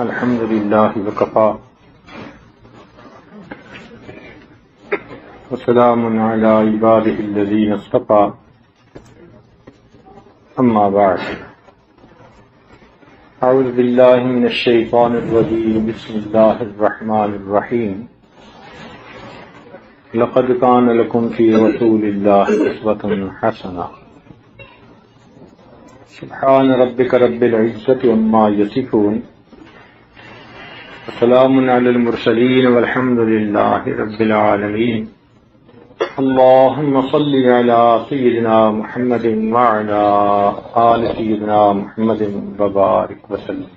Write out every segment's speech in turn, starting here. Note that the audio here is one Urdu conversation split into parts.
الحمد لله وكفى وسلام على عباده الذين اصطفى أما بعد أعوذ بالله من الشيطان الرجيم بسم الله الرحمن الرحيم لقد كان لكم في رسول الله أسوة حسنة سبحان ربك رب العزة عما يصفون وسلام على المرسلين والحمد لله رب العالمين اللهم صل على سيدنا محمد وعلى آل سيدنا محمد وبارك وسلم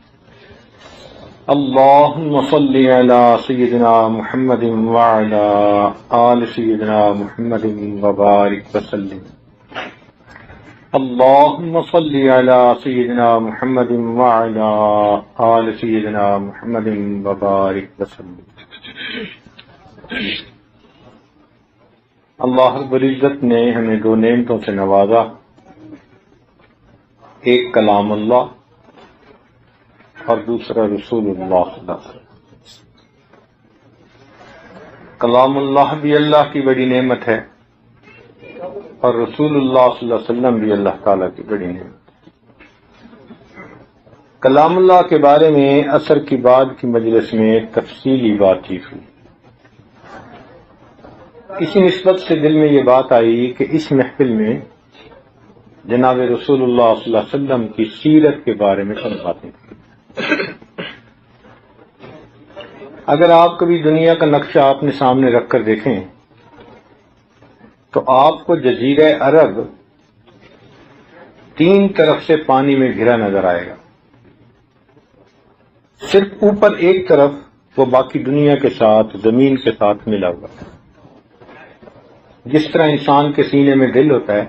اللهم صل على سيدنا محمد وعلى آل سيدنا محمد وبارك وسلم اللهم صل على سيدنا محمد وعلى آل سيدنا محمد وبارك وسلم اللہ رب العزت نے ہمیں دو نعمتوں سے نوازا، ایک کلام اللہ اور دوسرا رسول اللہ صلی اللہ علیہ وسلم۔ کلام اللہ بھی اللہ کی بڑی نعمت ہے اور رسول اللہ صلی اللہ علیہ وسلم بھی اللہ تعالیٰ کی بڑی نعمت ہے۔ کلام اللہ کے بارے میں عصر کی بعد کی مجلس میں تفصیلی بات چیت ہوئی۔ اسی نسبت سے دل میں یہ بات آئی کہ اس محفل میں جناب رسول اللہ صلی اللہ علیہ وسلم کی سیرت کے بارے میں کچھ باتیں کریں۔ اگر آپ کبھی دنیا کا نقشہ اپنے سامنے رکھ کر دیکھیں تو آپ کو جزیرہ عرب تین طرف سے پانی میں گھرا نظر آئے گا، صرف اوپر ایک طرف وہ باقی دنیا کے ساتھ زمین کے ساتھ ملا ہوا ہے۔ جس طرح انسان کے سینے میں دل ہوتا ہے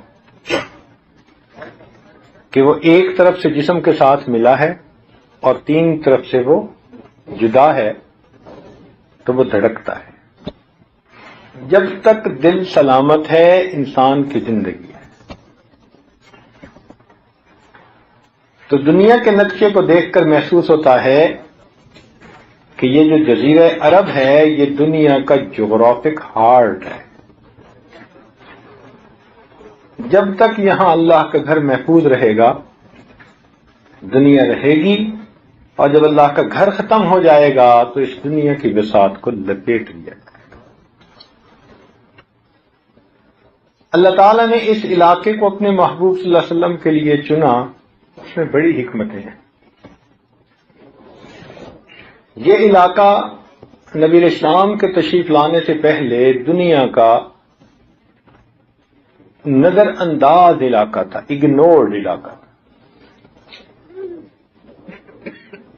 کہ وہ ایک طرف سے جسم کے ساتھ ملا ہے اور تین طرف سے وہ جدا ہے تو وہ دھڑکتا ہے۔ جب تک دل سلامت ہے انسان کی زندگی ہے۔ تو دنیا کے نقشے کو دیکھ کر محسوس ہوتا ہے کہ یہ جو جزیرہ عرب ہے یہ دنیا کا جغرافک ہارٹ ہے۔ جب تک یہاں اللہ کا گھر محفوظ رہے گا دنیا رہے گی، اور جب اللہ کا گھر ختم ہو جائے گا تو اس دنیا کی بساط کو لپیٹ لیا جائے گا۔ اللہ تعالیٰ نے اس علاقے کو اپنے محبوب صلی اللہ علیہ وسلم کے لیے چنا، اس میں بڑی حکمتیں ہیں۔ یہ علاقہ نبی اسلام کے تشریف لانے سے پہلے دنیا کا نظر انداز علاقہ تھا، اگنورڈ علاقہ تھا۔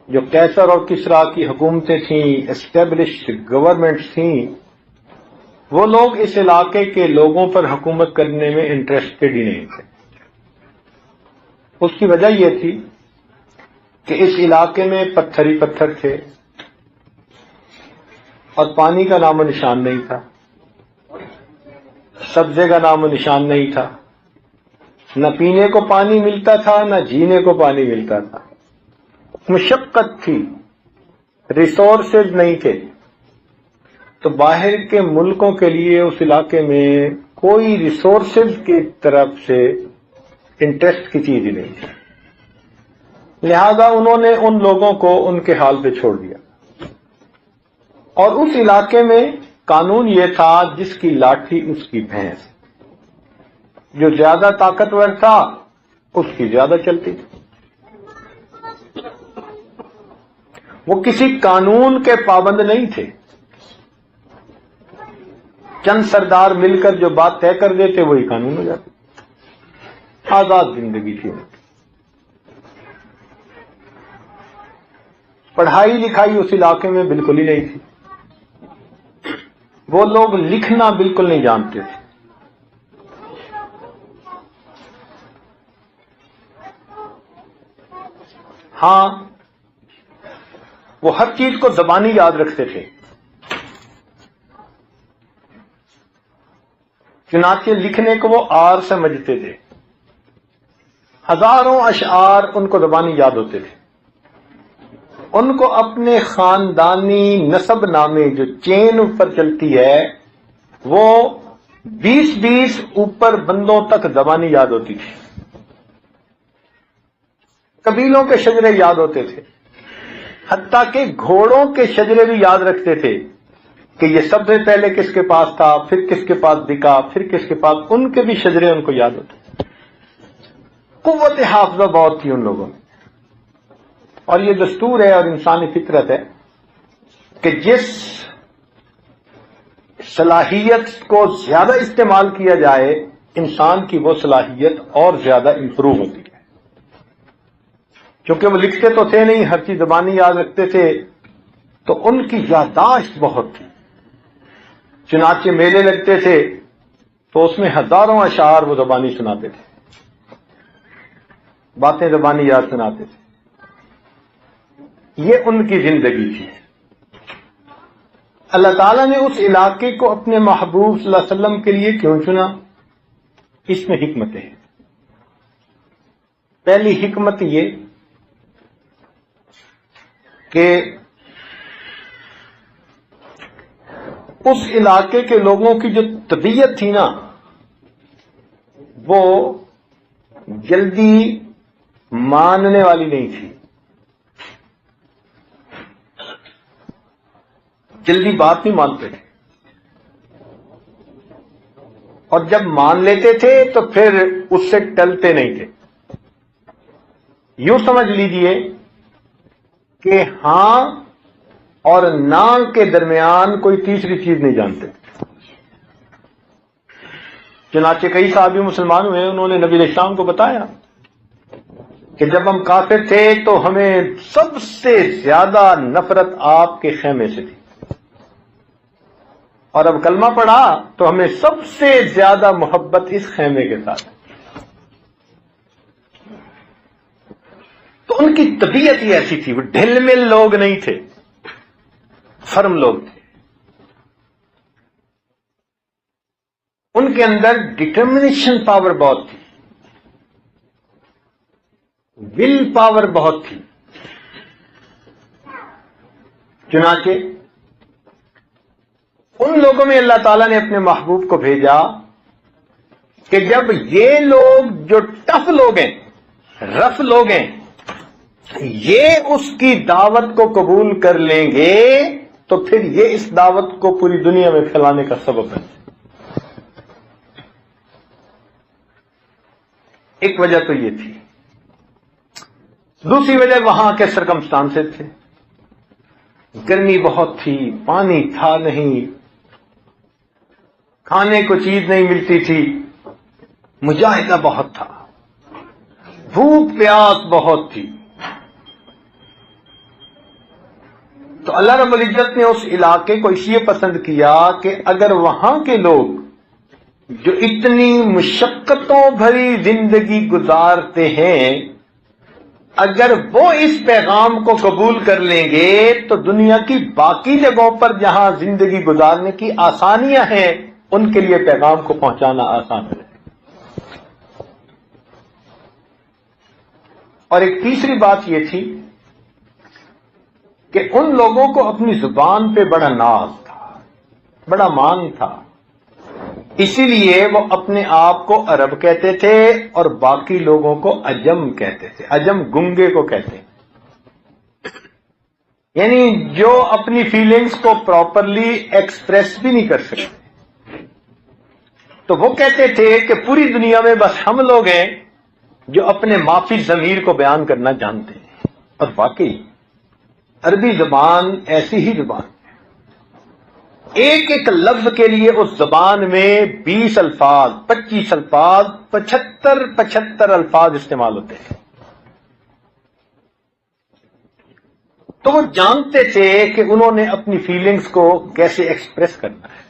جو قیصر اور کسریٰ کی حکومتیں تھیں، اسٹیبلشڈ گورنمنٹس تھیں، وہ لوگ اس علاقے کے لوگوں پر حکومت کرنے میں انٹرسٹڈ ہی نہیں تھے۔ اس کی وجہ یہ تھی کہ اس علاقے میں پتھر ہی پتھر تھے اور پانی کا نام و نشان نہیں تھا، سبزے کا نام و نشان نہیں تھا، نہ پینے کو پانی ملتا تھا نہ جینے کو پانی ملتا تھا، مشقت تھی، ریسورسز نہیں تھے۔ تو باہر کے ملکوں کے لیے اس علاقے میں کوئی ریسورسز کی طرف سے انٹرسٹ کی چیز ہی نہیں تھی، لہذا انہوں نے ان لوگوں کو ان کے حال پہ چھوڑ دیا۔ اور اس علاقے میں قانون یہ تھا جس کی لاٹھی اس کی بھینس، جو زیادہ طاقتور تھا اس کی زیادہ چلتی تھی۔ وہ کسی قانون کے پابند نہیں تھے، چند سردار مل کر جو بات طے کر دیتے وہی قانون ہو جاتی، آزاد زندگی تھی۔ پڑھائی لکھائی اس علاقے میں بالکل ہی نہیں تھی، وہ لوگ لکھنا بالکل نہیں جانتے تھے۔ ہاں وہ ہر چیز کو زبانی یاد رکھتے تھے، چنانچہ لکھنے کو وہ آر سمجھتے تھے، ہزاروں اشعار ان کو زبانی یاد ہوتے تھے۔ ان کو اپنے خاندانی نسب نامے جو چین اوپر چلتی ہے وہ 20 اوپر بندوں تک زبانی یاد ہوتی تھی، قبیلوں کے شجرے یاد ہوتے تھے، حتیٰ کہ گھوڑوں کے شجرے بھی یاد رکھتے تھے کہ یہ سب سے پہلے کس کے پاس تھا، پھر کس کے پاس بکا، پھر کس کے پاس، ان کے بھی شجرے ان کو یاد ہوتے تھے۔ قوت حافظہ بہت تھی ان لوگوں میں، اور یہ دستور ہے اور انسانی فطرت ہے کہ جس صلاحیت کو زیادہ استعمال کیا جائے انسان کی وہ صلاحیت اور زیادہ امپروو ہوتی ہے، کیونکہ وہ لکھتے تو تھے نہیں، ہر چیز زبانی یاد رکھتے تھے، تو ان کی یادداشت بہت تھی۔ چنانچہ میلے لگتے تھے تو اس میں ہزاروں اشعار وہ زبانی سناتے تھے، باتیں زبانی یاد سناتے تھے۔ یہ ان کی زندگی تھی۔ اللہ تعالیٰ نے اس علاقے کو اپنے محبوب صلی اللہ علیہ وسلم کے لیے کیوں چنا؟ اس میں حکمتیں ہیں۔ پہلی حکمت یہ کہ اس علاقے کے لوگوں کی جو طبیعت تھی نا وہ جلدی ماننے والی نہیں تھی، جلدی بات نہیں مانتے تھے، اور جب مان لیتے تھے تو پھر اس سے ٹلتے نہیں تھے۔ یوں سمجھ لیجئے کہ ہاں اور نہ کے درمیان کوئی تیسری چیز نہیں جانتے۔ چنانچہ کئی صحابی مسلمان ہوئے، انہوں نے نبی علیہ السلام کو بتایا کہ جب ہم کافر تھے تو ہمیں سب سے زیادہ نفرت آپ کے خیمے سے تھی، اور اب کلمہ پڑھا تو ہمیں سب سے زیادہ محبت اس خیمے کے ساتھ ہے۔ تو ان کی طبیعت ہی ایسی تھی، وہ ڈھل مل لوگ نہیں تھے، فرم لوگ تھے۔ ان کے اندر ڈٹرمنیشن پاور بہت تھی، ول پاور بہت تھی۔ چنانچہ ان لوگوں میں اللہ تعالیٰ نے اپنے محبوب کو بھیجا کہ جب یہ لوگ جو ٹف لوگ ہیں، رف لوگ ہیں، یہ اس کی دعوت کو قبول کر لیں گے تو پھر یہ اس دعوت کو پوری دنیا میں پھیلانے کا سبب ہے۔ ایک وجہ تو یہ تھی، دوسری وجہ وہاں کے سرکمسٹانسز تھے، گرمی بہت تھی، پانی تھا نہیں، کھانے کو چیز نہیں ملتی تھی، مجاہدہ بہت تھا، بھوک پیاس بہت تھی۔ تو اللہ رب العزت نے اس علاقے کو اس لیے پسند کیا کہ اگر وہاں کے لوگ جو اتنی مشقتوں بھری زندگی گزارتے ہیں، اگر وہ اس پیغام کو قبول کر لیں گے تو دنیا کی باقی جگہوں پر جہاں زندگی گزارنے کی آسانیاں ہیں ان کے لیے پیغام کو پہنچانا آسان ہے۔ اور ایک تیسری بات یہ تھی کہ ان لوگوں کو اپنی زبان پہ بڑا ناز تھا، بڑا مان تھا، اسی لیے وہ اپنے آپ کو عرب کہتے تھے اور باقی لوگوں کو عجم کہتے تھے۔ عجم گنگے کو کہتے ہیں، یعنی جو اپنی فیلنگز کو پراپرلی ایکسپریس بھی نہیں کر سکتے۔ تو وہ کہتے تھے کہ پوری دنیا میں بس ہم لوگ ہیں جو اپنے معافی ضمیر کو بیان کرنا جانتے ہیں، اور واقعی عربی زبان ایسی ہی زبان ہے، ایک ایک لفظ کے لیے اس زبان میں 20 الفاظ، 25 الفاظ، 75 الفاظ استعمال ہوتے ہیں۔ تو وہ جانتے تھے کہ انہوں نے اپنی فیلنگز کو کیسے ایکسپریس کرنا ہے۔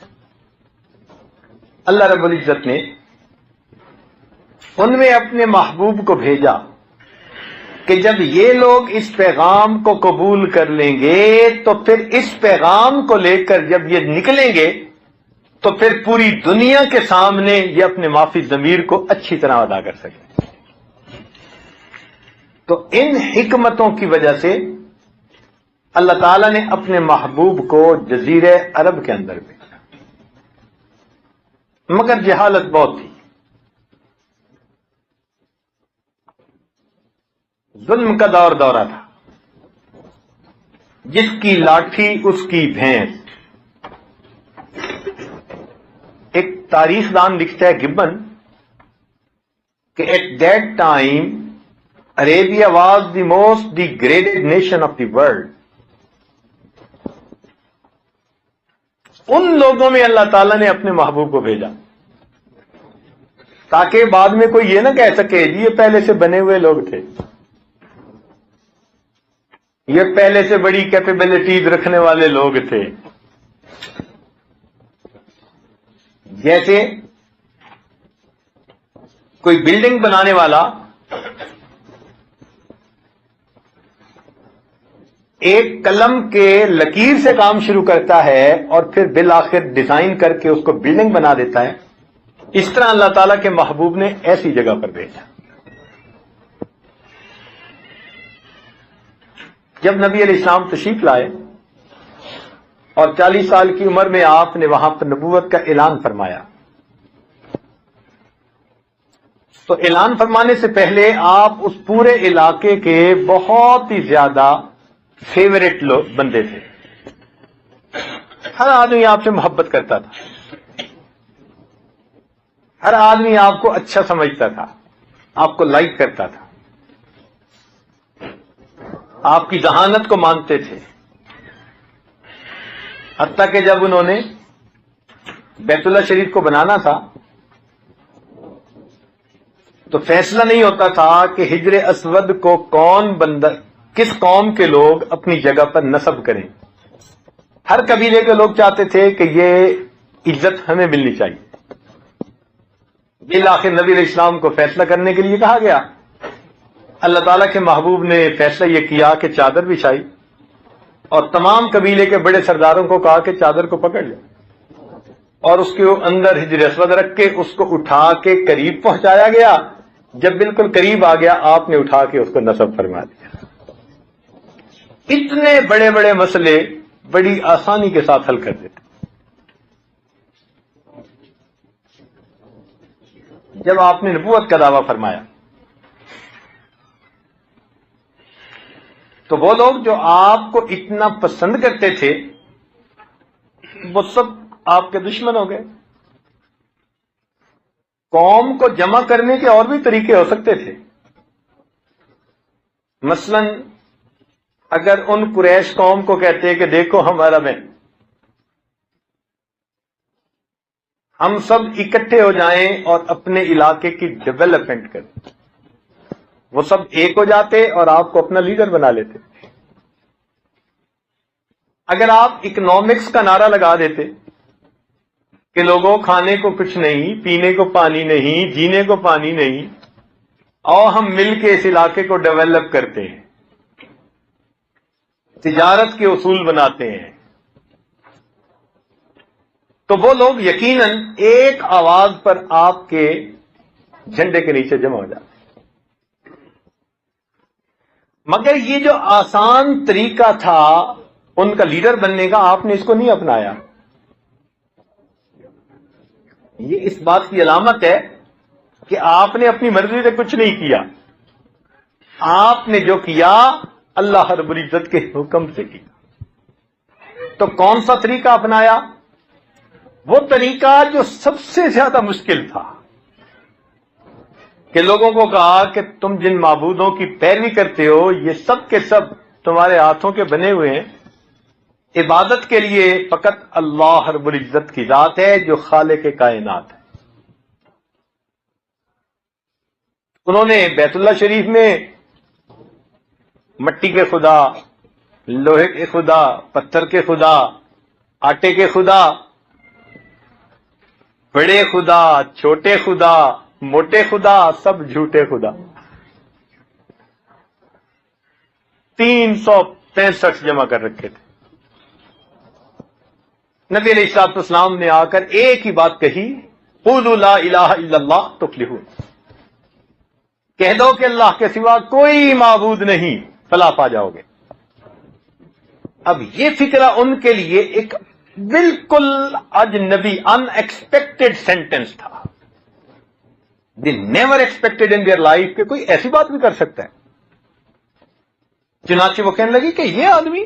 اللہ رب العزت نے ان میں اپنے محبوب کو بھیجا کہ جب یہ لوگ اس پیغام کو قبول کر لیں گے تو پھر اس پیغام کو لے کر جب یہ نکلیں گے تو پھر پوری دنیا کے سامنے یہ اپنے معافی ضمیر کو اچھی طرح ادا کر سکیں۔ تو ان حکمتوں کی وجہ سے اللہ تعالیٰ نے اپنے محبوب کو جزیرہ عرب کے اندر بھیجا، مگر جہالت بہت تھی، ظلم کا دورہ تھا، جس کی لاٹھی اس کی بھینس۔ ایک تاریخ دان لکھتا ہے گبن کہ at that time Arabia was the most degraded nation of the world. ان لوگوں میں اللہ تعالیٰ نے اپنے محبوب کو بھیجا تاکہ بعد میں کوئی یہ نہ کہہ سکے جی یہ پہلے سے بنے ہوئے لوگ تھے، یہ پہلے سے بڑی کیپیبلٹیز رکھنے والے لوگ تھے۔ جیسے کوئی بلڈنگ بنانے والا ایک قلم کے لکیر سے کام شروع کرتا ہے اور پھر بالآخر ڈیزائن کر کے اس کو بلڈنگ بنا دیتا ہے، اس طرح اللہ تعالیٰ کے محبوب نے ایسی جگہ پر بھیجا۔ جب نبی علیہ السلام تشریف لائے اور 40 سال کی عمر میں آپ نے وہاں پر نبوت کا اعلان فرمایا، تو اعلان فرمانے سے پہلے آپ اس پورے علاقے کے بہت ہی زیادہ فیوریٹ لوگ بندے تھے، ہر آدمی آپ سے محبت کرتا تھا، ہر آدمی آپ کو اچھا سمجھتا تھا، آپ کو لائک کرتا تھا، آپ کی ذہانت کو مانتے تھے، حتیٰ کہ جب انہوں نے بیت اللہ شریف کو بنانا تھا تو فیصلہ نہیں ہوتا تھا کہ حجر اسود کو کون بندہ، کس قوم کے لوگ اپنی جگہ پر نصب کریں۔ ہر قبیلے کے لوگ چاہتے تھے کہ یہ عزت ہمیں ملنی چاہیے۔ بالآخر نبی علیہ السلام کو فیصلہ کرنے کے لیے کہا گیا، اللہ تعالیٰ کے محبوب نے فیصلہ یہ کیا کہ چادر بچھائی اور تمام قبیلے کے بڑے سرداروں کو کہا کہ چادر کو پکڑ لیں اور اس کے اندر حجر اسود رکھ کے اس کو اٹھا کے قریب پہنچایا گیا۔ جب بالکل قریب آ گیا آپ نے اٹھا کے اس کو نصب فرما دیا۔ اتنے بڑے بڑے مسئلے بڑی آسانی کے ساتھ حل کر دیتے۔ جب آپ نے نبوت کا دعویٰ فرمایا تو وہ لوگ جو آپ کو اتنا پسند کرتے تھے وہ سب آپ کے دشمن ہو گئے۔ قوم کو جمع کرنے کے اور بھی طریقے ہو سکتے تھے، مثلا اگر ان قریش قوم کو کہتے کہ دیکھو ہمارا میں ہم سب اکٹھے ہو جائیں اور اپنے علاقے کی ڈیولپمنٹ کریں، وہ سب ایک ہو جاتے اور آپ کو اپنا لیڈر بنا لیتے۔ اگر آپ اکنامکس کا نعرہ لگا دیتے کہ لوگوں کھانے کو کچھ نہیں، پینے کو پانی نہیں، جینے کو پانی نہیں، اور ہم مل کے اس علاقے کو ڈیولپ کرتے ہیں، تجارت کے اصول بناتے ہیں، تو وہ لوگ یقیناً ایک آواز پر آپ کے جھنڈے کے نیچے جمع ہو جاتے۔ مگر یہ جو آسان طریقہ تھا ان کا لیڈر بننے کا، آپ نے اس کو نہیں اپنایا۔ یہ اس بات کی علامت ہے کہ آپ نے اپنی مرضی سے کچھ نہیں کیا، آپ نے جو کیا اللہ رب العزت کے حکم سے کیا۔ تو کون سا طریقہ اپنایا؟ وہ طریقہ جو سب سے زیادہ مشکل تھا، کہ لوگوں کو کہا کہ تم جن معبودوں کی پیروی کرتے ہو یہ سب کے سب تمہارے ہاتھوں کے بنے ہوئے ہیں، عبادت کے لیے فقط اللہ رب العزت کی ذات ہے جو خالق کائنات ہے۔ انہوں نے بیت اللہ شریف میں مٹی کے خدا، لوہے کے خدا، پتھر کے خدا، آٹے کے خدا، بڑے خدا، چھوٹے خدا، موٹے خدا، سب جھوٹے خدا، 365 جمع کر رکھے تھے۔ نبی علیہ الصلوۃ والسلام نے آ کر ایک ہی بات کہی، قولوا لا الہ الا اللہ تفلحون، کہہ دو کہ اللہ کے سوا کوئی معبود نہیں، فلاح پا جاؤ گے۔ اب یہ فکرہ ان کے لیے ایک بالکل اجنبی ان ایکسپیکٹڈ سینٹنس تھا. They never expected in their life کہ کوئی ایسی بات بھی کر سکتا ہے. چنانچہ وہ کہنے لگی کہ یہ آدمی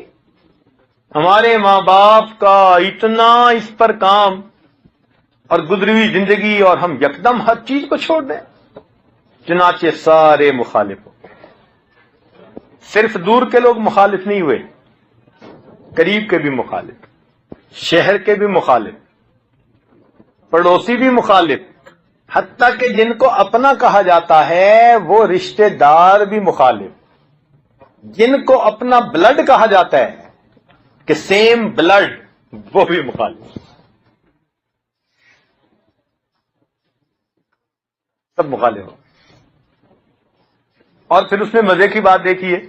ہمارے ماں باپ کا اتنا اس پر کام اور گزری ہوئی زندگی، اور ہم یکدم ہر چیز کو چھوڑ دیں. چنانچہ سارے مخالف ہو گئے. صرف دور کے لوگ مخالف نہیں ہوئے، قریب کے بھی مخالف، شہر کے بھی مخالف، پڑوسی بھی مخالف، حتیٰ کہ جن کو اپنا کہا جاتا ہے وہ رشتہ دار بھی مخالف، جن کو اپنا بلڈ کہا جاتا ہے کہ سیم بلڈ، وہ بھی مخالف. سب مخالف ہو. اور پھر اس میں مزے کی بات دیکھیے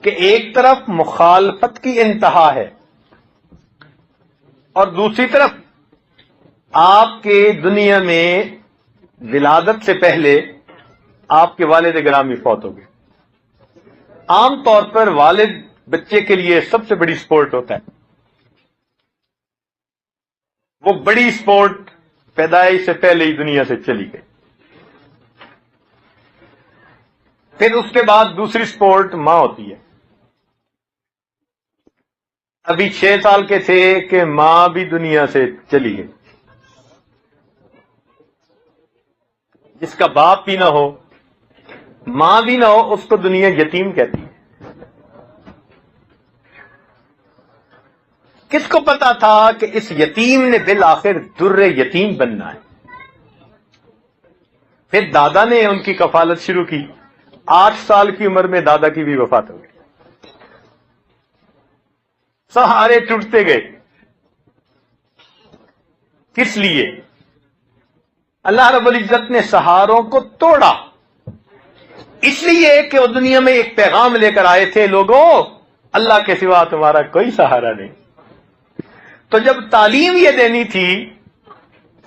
کہ ایک طرف مخالفت کی انتہا ہے اور دوسری طرف آپ کے دنیا میں ولادت سے پہلے آپ کے والد گرامی فوت ہو گئے. عام طور پر والد بچے کے لیے سب سے بڑی سپورٹ ہوتا ہے. وہ بڑی سپورٹ پیدائش سے پہلے ہی دنیا سے چلی گئی. پھر اس کے بعد دوسری سپورٹ ماں ہوتی ہے. ابھی 6 سال کے تھے کہ ماں بھی دنیا سے چلی گئی. جس کا باپ بھی نہ ہو، ماں بھی نہ ہو، اس کو دنیا یتیم کہتی ہے. کس کو پتا تھا کہ اس یتیم نے بالآخر در یتیم بننا ہے. پھر دادا نے ان کی کفالت شروع کی. 8 سال کی عمر میں دادا کی بھی وفات ہو گئی. سہارے ٹوٹتے گئے. کس لیے؟ اللہ رب العزت نے سہاروں کو توڑا اس لیے کہ وہ دنیا میں ایک پیغام لے کر آئے تھے، لوگوں اللہ کے سوا تمہارا کوئی سہارا نہیں. تو جب تعلیم یہ دینی تھی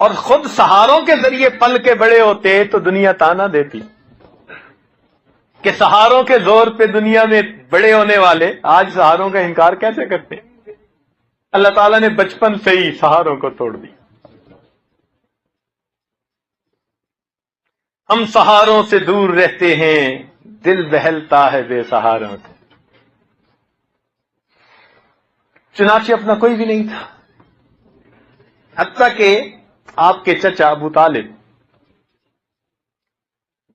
اور خود سہاروں کے ذریعے پل کے بڑے ہوتے تو دنیا تانا دیتی کہ سہاروں کے زور پہ دنیا میں بڑے ہونے والے آج سہاروں کا انکار کیسے کرتے. اللہ تعالیٰ نے بچپن سے ہی سہاروں کو توڑ دی. ہم سہاروں سے دور رہتے ہیں، دل بہلتا ہے بے سہاروں سے. چنانچہ اپنا کوئی بھی نہیں تھا، حتیٰ کہ آپ کے چچا ابو طالب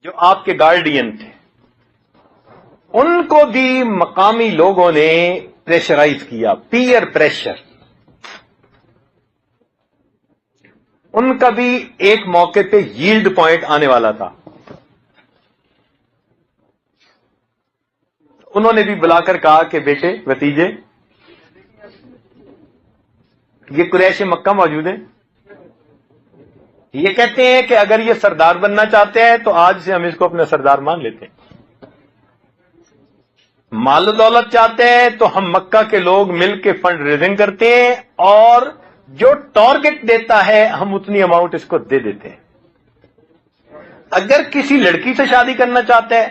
جو آپ کے گارڈین تھے، ان کو بھی مقامی لوگوں نے پریشرائز کیا، پیئر پریشر. ان کا بھی ایک موقع پہ ییلڈ پوائنٹ آنے والا تھا. انہوں نے بھی بلا کر کہا کہ بیٹے بھتیجے، یہ قریش مکہ موجود ہیں، یہ کہتے ہیں کہ اگر یہ سردار بننا چاہتے ہیں تو آج سے ہم اس کو اپنا سردار مان لیتے ہیں. مال و دولت چاہتے ہیں تو ہم مکہ کے لوگ مل کے فنڈ ریزنگ کرتے ہیں اور جو ٹارگٹ دیتا ہے ہم اتنی اماؤنٹ اس کو دے دیتے ہیں. اگر کسی لڑکی سے شادی کرنا چاہتا ہے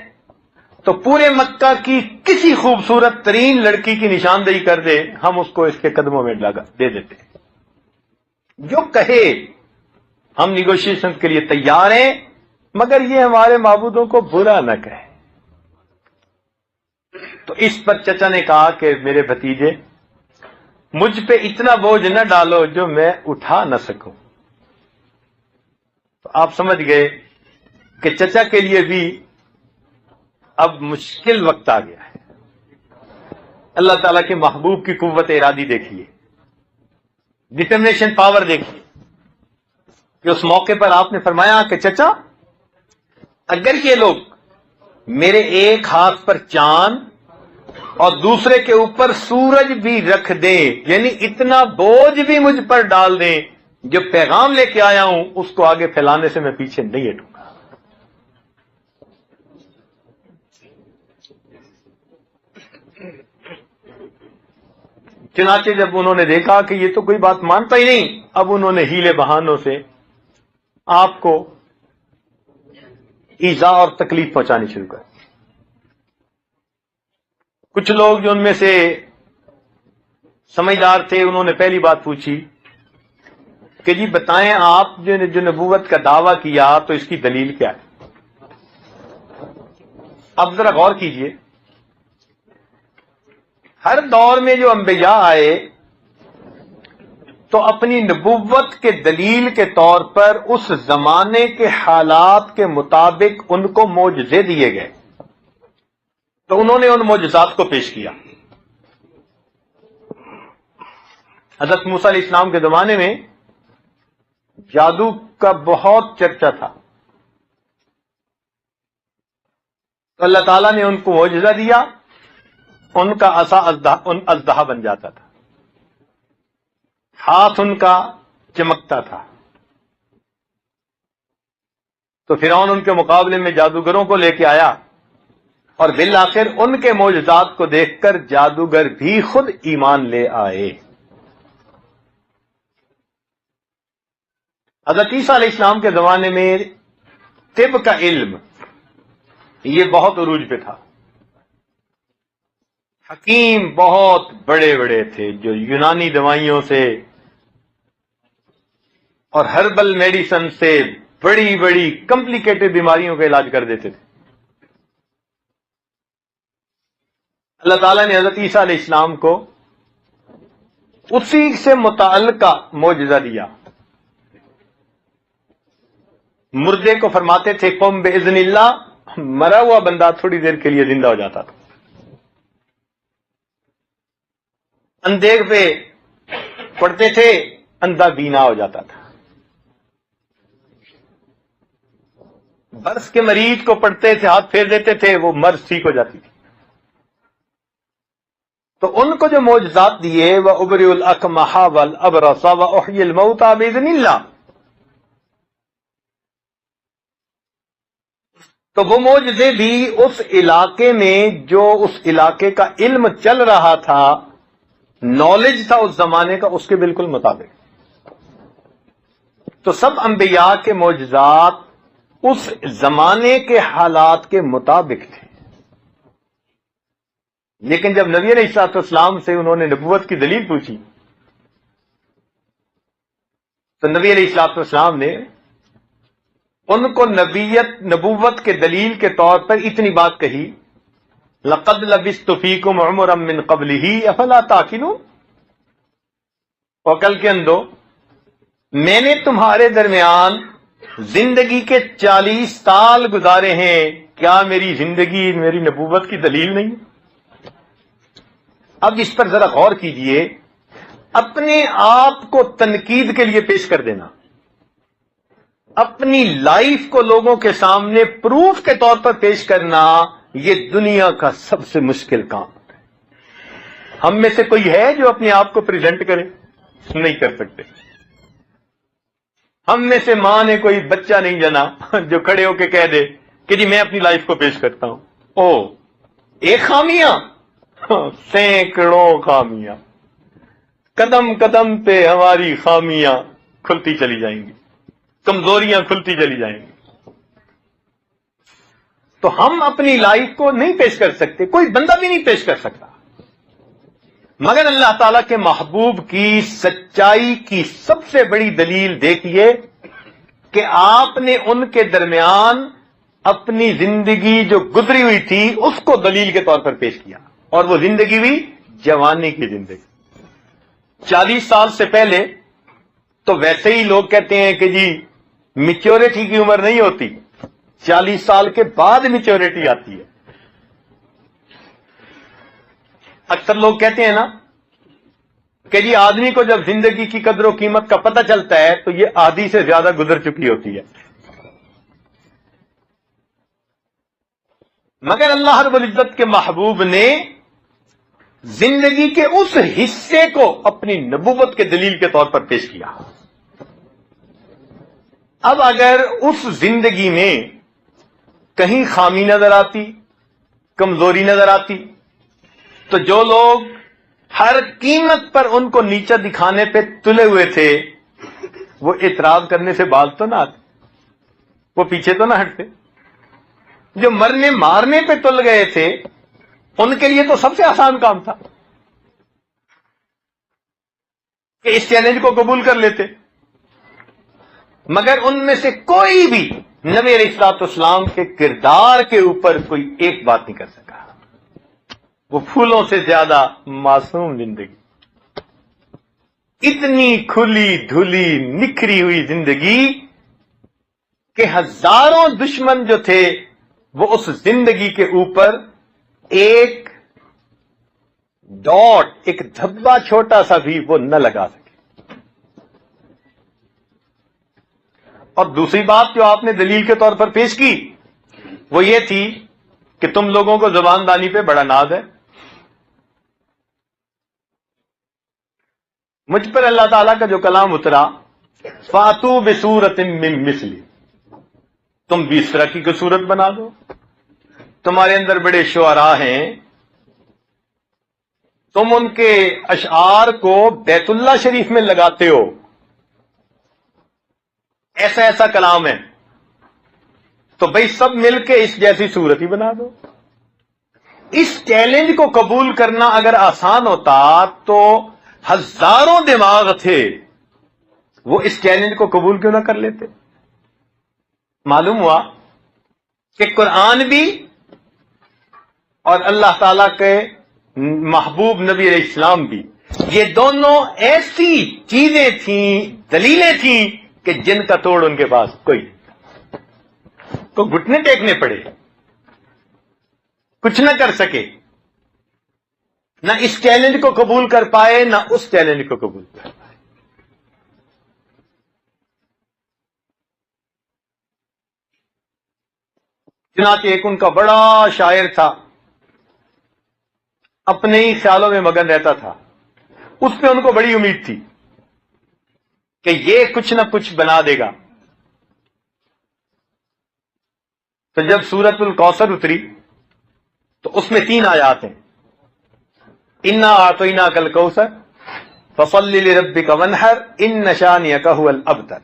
تو پورے مکہ کی کسی خوبصورت ترین لڑکی کی نشاندہی کر دے، ہم اس کو اس کے قدموں میں دے دیتے ہیں. جو کہے ہم نیگوشیشن کے لیے تیار ہیں، مگر یہ ہمارے معبودوں کو برا نہ کہے. تو اس پر چچا نے کہا کہ میرے بھتیجے، مجھ پہ اتنا بوجھ نہ ڈالو جو میں اٹھا نہ سکوں. تو آپ سمجھ گئے کہ چچا کے لیے بھی اب مشکل وقت آ گیا ہے. اللہ تعالیٰ کے محبوب کی قوت ارادی دیکھیے، ڈٹرمنیشن پاور دیکھیے کہ اس موقع پر آپ نے فرمایا کہ چچا اگر یہ لوگ میرے ایک ہاتھ پر چاند اور دوسرے کے اوپر سورج بھی رکھ دیں، یعنی اتنا بوجھ بھی مجھ پر ڈال دیں، جو پیغام لے کے آیا ہوں اس کو آگے پھیلانے سے میں پیچھے نہیں ہٹوں گا. چنانچہ جب انہوں نے دیکھا کہ یہ تو کوئی بات مانتا ہی نہیں، اب انہوں نے ہیلے بہانوں سے آپ کو ایذا اور تکلیف پہنچانی شروع کر. کچھ لوگ جو ان میں سے سمجھدار تھے، انہوں نے پہلی بات پوچھی کہ جی بتائیں آپ جو نبوت کا دعویٰ کیا تو اس کی دلیل کیا ہے؟ اب ذرا غور کیجئے، ہر دور میں جو انبیاء آئے تو اپنی نبوت کے دلیل کے طور پر اس زمانے کے حالات کے مطابق ان کو معجزے دیے گئے، تو انہوں نے ان معجزات کو پیش کیا۔ حضرت موسیٰ علیہ السلام کے زمانے میں جادو کا بہت چرچا تھا، تو اللہ تعالیٰ نے ان کو معجزہ دیا، ان کا عصا اژدہا بن جاتا تھا، ہاتھ ان کا چمکتا تھا۔ تو فرعون ان کے مقابلے میں جادوگروں کو لے کے آیا، اور بالآخر ان کے معجزات کو دیکھ کر جادوگر بھی خود ایمان لے آئے۔ حضرت عیسیٰ علیہ السلام کے زمانے میں طب کا علم یہ بہت عروج پہ تھا، حکیم بہت بڑے بڑے تھے جو یونانی دوائیوں سے اور ہربل میڈیسن سے بڑی بڑی کمپلیکیٹڈ بیماریوں کا علاج کر دیتے تھے۔ اللہ تعالیٰ نے حضرت عیسیٰ علیہ السلام کو اسی سے متعلقہ معجزہ دیا۔ مردے کو فرماتے تھے قم باذن اللہ، مرا ہوا بندہ تھوڑی دیر کے لیے زندہ ہو جاتا تھا۔ اندھے پہ پڑھتے تھے، اندھا بینا ہو جاتا تھا۔ برس کے مریض کو پڑھتے تھے، ہاتھ پھیر دیتے تھے، وہ مرض ٹھیک ہو جاتی تھی۔ تو ان کو جو معجزات دیے، وَأُبْرِئُ الْأَكْمَحَ وَالْأَبْرَصَ وَأُحْيِي الْمَوْتَى بِإِذْنِ اللَّهِ، تو وہ معجزے بھی اس علاقے میں جو اس علاقے کا علم چل رہا تھا، نالج تھا اس زمانے کا، اس کے بالکل مطابق۔ تو سب انبیاء کے معجزات اس زمانے کے حالات کے مطابق تھے۔ لیکن جب نبی علیہ الصلوۃ والسلام سے انہوں نے نبوت کی دلیل پوچھی تو نبی علیہ الصلوۃ والسلام نے ان کو نبوت کے دلیل کے طور پر اتنی بات کہی، لقد لبثت فیکم عمرا من قبلہ افلا تعقلون، عقل کے اندھو، میں نے تمہارے درمیان زندگی کے 40 سال گزارے ہیں، کیا میری زندگی میری نبوت کی دلیل نہیں؟ اب اس پر ذرا غور کیجئے، اپنے آپ کو تنقید کے لیے پیش کر دینا، اپنی لائف کو لوگوں کے سامنے پروف کے طور پر پیش کرنا، یہ دنیا کا سب سے مشکل کام ہے۔ ہم میں سے کوئی ہے جو اپنے آپ کو پریزنٹ کرے؟ نہیں کر سکتے۔ ہم میں سے ماں نے کوئی بچہ نہیں جنا جو کھڑے ہو کے کہہ دے کہ جی میں اپنی لائف کو پیش کرتا ہوں۔ او ایک خامیاں، سینکڑوں خامیاں، قدم قدم پہ ہماری خامیاں کھلتی چلی جائیں گی، کمزوریاں کھلتی چلی جائیں گی۔ تو ہم اپنی لائف کو نہیں پیش کر سکتے، کوئی بندہ بھی نہیں پیش کر سکتا، مگر اللہ تعالیٰ کے محبوب کی سچائی کی سب سے بڑی دلیل دیکھیے کہ آپ نے ان کے درمیان اپنی زندگی جو گزری ہوئی تھی اس کو دلیل کے طور پر پیش کیا، اور وہ زندگی بھی جوانی کی زندگی۔ 40 سال سے پہلے تو ویسے ہی لوگ کہتے ہیں کہ جی میچورٹی کی عمر نہیں ہوتی، 40 سال کے بعد میچورٹی آتی ہے۔ اکثر لوگ کہتے ہیں نا کہ جی آدمی کو جب زندگی کی قدر و قیمت کا پتہ چلتا ہے تو یہ آدھی سے زیادہ گزر چکی ہوتی ہے، مگر اللہ رب العزت کے محبوب نے زندگی کے اس حصے کو اپنی نبوت کے دلیل کے طور پر پیش کیا۔ اب اگر اس زندگی میں کہیں خامی نظر آتی، کمزوری نظر آتی، تو جو لوگ ہر قیمت پر ان کو نیچا دکھانے پہ تلے ہوئے تھے وہ اعتراض کرنے سے باز تو نہ آتے، وہ پیچھے تو نہ ہٹتے۔ جو مرنے مارنے پہ تل گئے تھے ان کے لیے تو سب سے آسان کام تھا، کہ اس چیلنج کو قبول کر لیتے، مگر ان میں سے کوئی بھی نبی علیہ الصلوۃ والسلام کے کردار کے اوپر کوئی ایک بات نہیں کر سکا۔ وہ پھولوں سے زیادہ معصوم زندگی، اتنی کھلی دھلی نکھری ہوئی زندگی کہ ہزاروں دشمن جو تھے وہ اس زندگی کے اوپر ایک ڈاٹ، ایک دھبا چھوٹا سا بھی وہ نہ لگا سکے۔ اور دوسری بات جو آپ نے دلیل کے طور پر پیش کی وہ یہ تھی کہ تم لوگوں کو زبان دانی پہ بڑا ناز ہے۔ مجھ پر اللہ تعالیٰ کا جو کلام اترا، فاتو بسورۃ من مثلی، تم بھی اس طرح کی کوئی صورت بنا دو، تمہارے اندر بڑے شعراء ہیں، تم ان کے اشعار کو بیت اللہ شریف میں لگاتے ہو، ایسا ایسا کلام ہے، تو بھئی سب مل کے اس جیسی صورت ہی بنا دو۔ اس چیلنج کو قبول کرنا اگر آسان ہوتا تو ہزاروں دماغ تھے، وہ اس چیلنج کو قبول کیوں نہ کر لیتے؟ معلوم ہوا کہ قرآن بھی اور اللہ تعالی کے محبوب نبی علیہ السلام بھی، یہ دونوں ایسی چیزیں تھیں، دلیلیں تھیں کہ جن کا توڑ ان کے پاس کوئی کو گھٹنے ٹیکنے پڑے، کچھ نہ کر سکے، نہ اس چیلنج کو قبول کر پائے نہ اس چیلنج کو قبول کر پائے۔ چنانچہ ایک ان کا بڑا شاعر تھا، اپنے ہی خیالوں میں مگن رہتا تھا، اس پہ ان کو بڑی امید تھی کہ یہ کچھ نہ کچھ بنا دے گا۔ تو جب سورۃ الکوثر اتری تو اس میں 3 آیات ہیں، انا اعطیناک الکوثر فصل لربک وانحر ان شانئک هو الابتر۔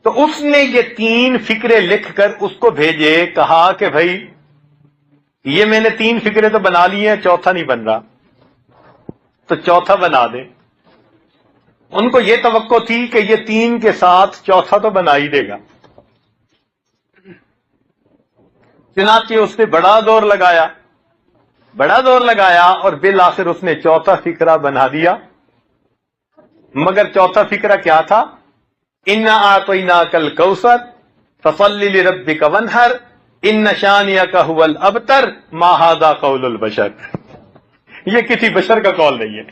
تو اس نے یہ 3 فقرے لکھ کر اس کو بھیجے، کہا کہ بھائی یہ میں نے 3 فقرے تو بنا لی ہیں، چوتھا نہیں بن رہا، تو چوتھا بنا دے۔ ان کو یہ توقع تھی کہ یہ 3 کے ساتھ چوتھا تو بنا ہی دے گا۔ چنانچہ اس نے بڑا زور لگایا اور بالآخر اس نے چوتھا فقرہ بنا دیا۔ مگر چوتھا فقرہ کیا تھا؟ انا اعطیناک الکوثر فصل لربک وانحر ان شانئک هو الابتر ما ھذا قول البشر۔ یہ کسی بشر کا قول نہیں ہے۔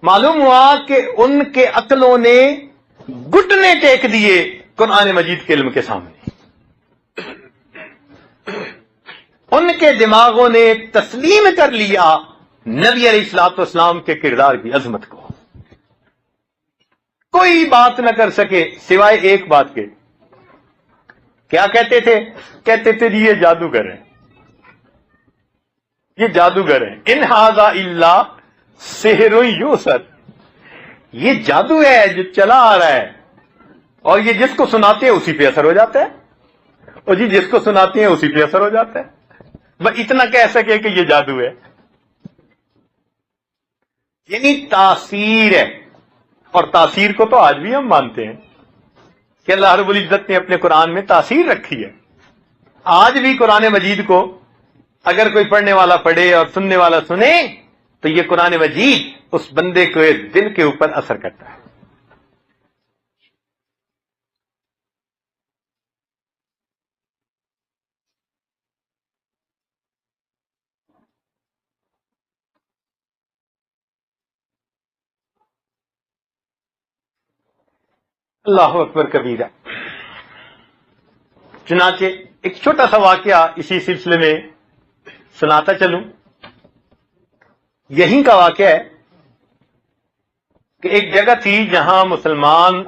معلوم ہوا کہ ان کے عقلوں نے گھٹنے ٹیک دیے قرآن مجید کے علم کے سامنے، ان کے دماغوں نے تسلیم کر لیا نبی علیہ الصلوۃ والسلام کے کردار کی عظمت کو۔ کوئی بات نہ کر سکے سوائے ایک بات کے۔ کیا کہتے تھے؟ کہتے تھے جی یہ جادوگر ہیں، یہ جادوگر ہیں، ان ھذا الا سحر یوسر، یہ جادو ہے جو چلا آ رہا ہے، اور یہ جس کو سناتے ہیں اسی پہ اثر ہو جاتا ہے، اور جی جس کو سناتے ہیں اسی پہ اثر ہو جاتا ہے، بس اتنا کہہ سکے کہ یہ جادو ہے، یعنی تاثیر ہے۔ اور تاثیر کو تو آج بھی ہم مانتے ہیں کہ اللہ رب العزت نے اپنے قرآن میں تاثیر رکھی ہے۔ آج بھی قرآن مجید کو اگر کوئی پڑھنے والا پڑھے اور سننے والا سنے تو یہ قرآن مجید اس بندے کے دل کے اوپر اثر کرتا ہے۔ اللہ اکبر کبیرہ۔ چنانچہ ایک چھوٹا سا واقعہ اسی سلسلے میں سناتا چلوں۔ یہیں کا واقعہ ہے کہ ایک جگہ تھی جہاں مسلمان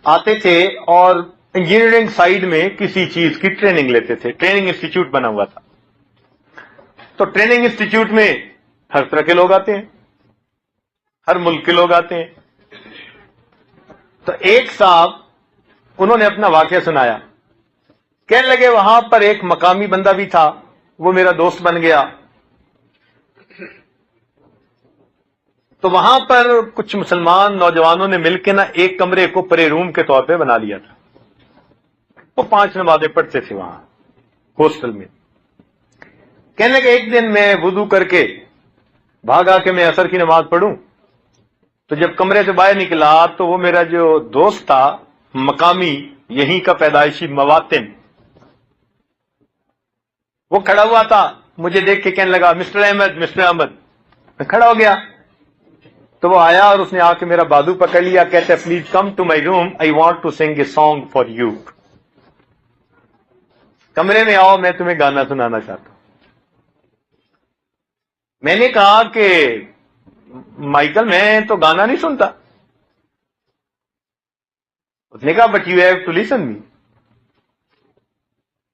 آتے تھے اور انجینئرنگ سائڈ میں کسی چیز کی ٹریننگ لیتے تھے، ٹریننگ انسٹیٹیوٹ بنا ہوا تھا۔ تو ٹریننگ انسٹیٹیوٹ میں ہر طرح کے لوگ آتے ہیں، ہر ملک کے لوگ آتے ہیں۔ تو ایک صاحب انہوں نے اپنا واقعہ سنایا کہنے لگے وہاں پر ایک مقامی بندہ بھی تھا، وہ میرا دوست بن گیا. تو وہاں پر کچھ مسلمان نوجوانوں نے مل کے نا ایک کمرے کو پرے روم کے طور پہ بنا لیا تھا. وہ 5 نمازیں پڑھتے تھے وہاں ہاسٹل میں. کہنے لگے ایک دن میں وضو کر کے بھاگا کہ میں عصر کی نماز پڑھوں. تو جب کمرے سے باہر نکلا تو وہ میرا جو دوست تھا مقامی یہیں کا پیدائشی مواطن، وہ کھڑا ہوا تھا. مجھے دیکھ کے کہنے لگا مسٹر احمد، مسٹر احمد. میں کھڑا ہو گیا تو وہ آیا اور اس نے آ کے میرا بازو پکڑ لیا. کہتے please come to my room, I want to sing a song for you. کمرے میں آؤ، میں تمہیں گانا سنانا چاہتا ہوں. میں نے کہا کہ مائیکل میں تو گانا نہیں سنتا. اس نے کہا but you have to listen me.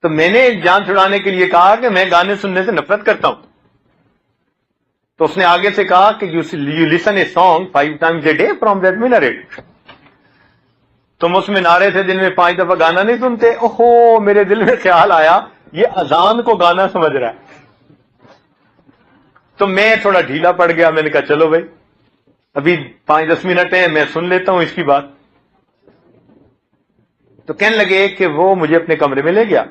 تو میں نے جان چھڑانے کے لیے کہا کہ میں گانے سننے سے نفرت کرتا ہوں. تو اس نے آگے سے کہا کہ you listen a song 5 times a day from that minaret. تم اس میں نعرے تھے دن میں 5 دفعہ گانا نہیں سنتے. اوہو، میرے دل میں خیال آیا یہ اذان کو گانا سمجھ رہا ہے. تو میں تھوڑا ڈھیلا پڑ گیا. میں نے کہا چلو بھائی ابھی 5-10 منٹ ہیں، میں سن لیتا ہوں اس کی بات. تو کہنے لگے کہ وہ مجھے اپنے کمرے میں لے گیا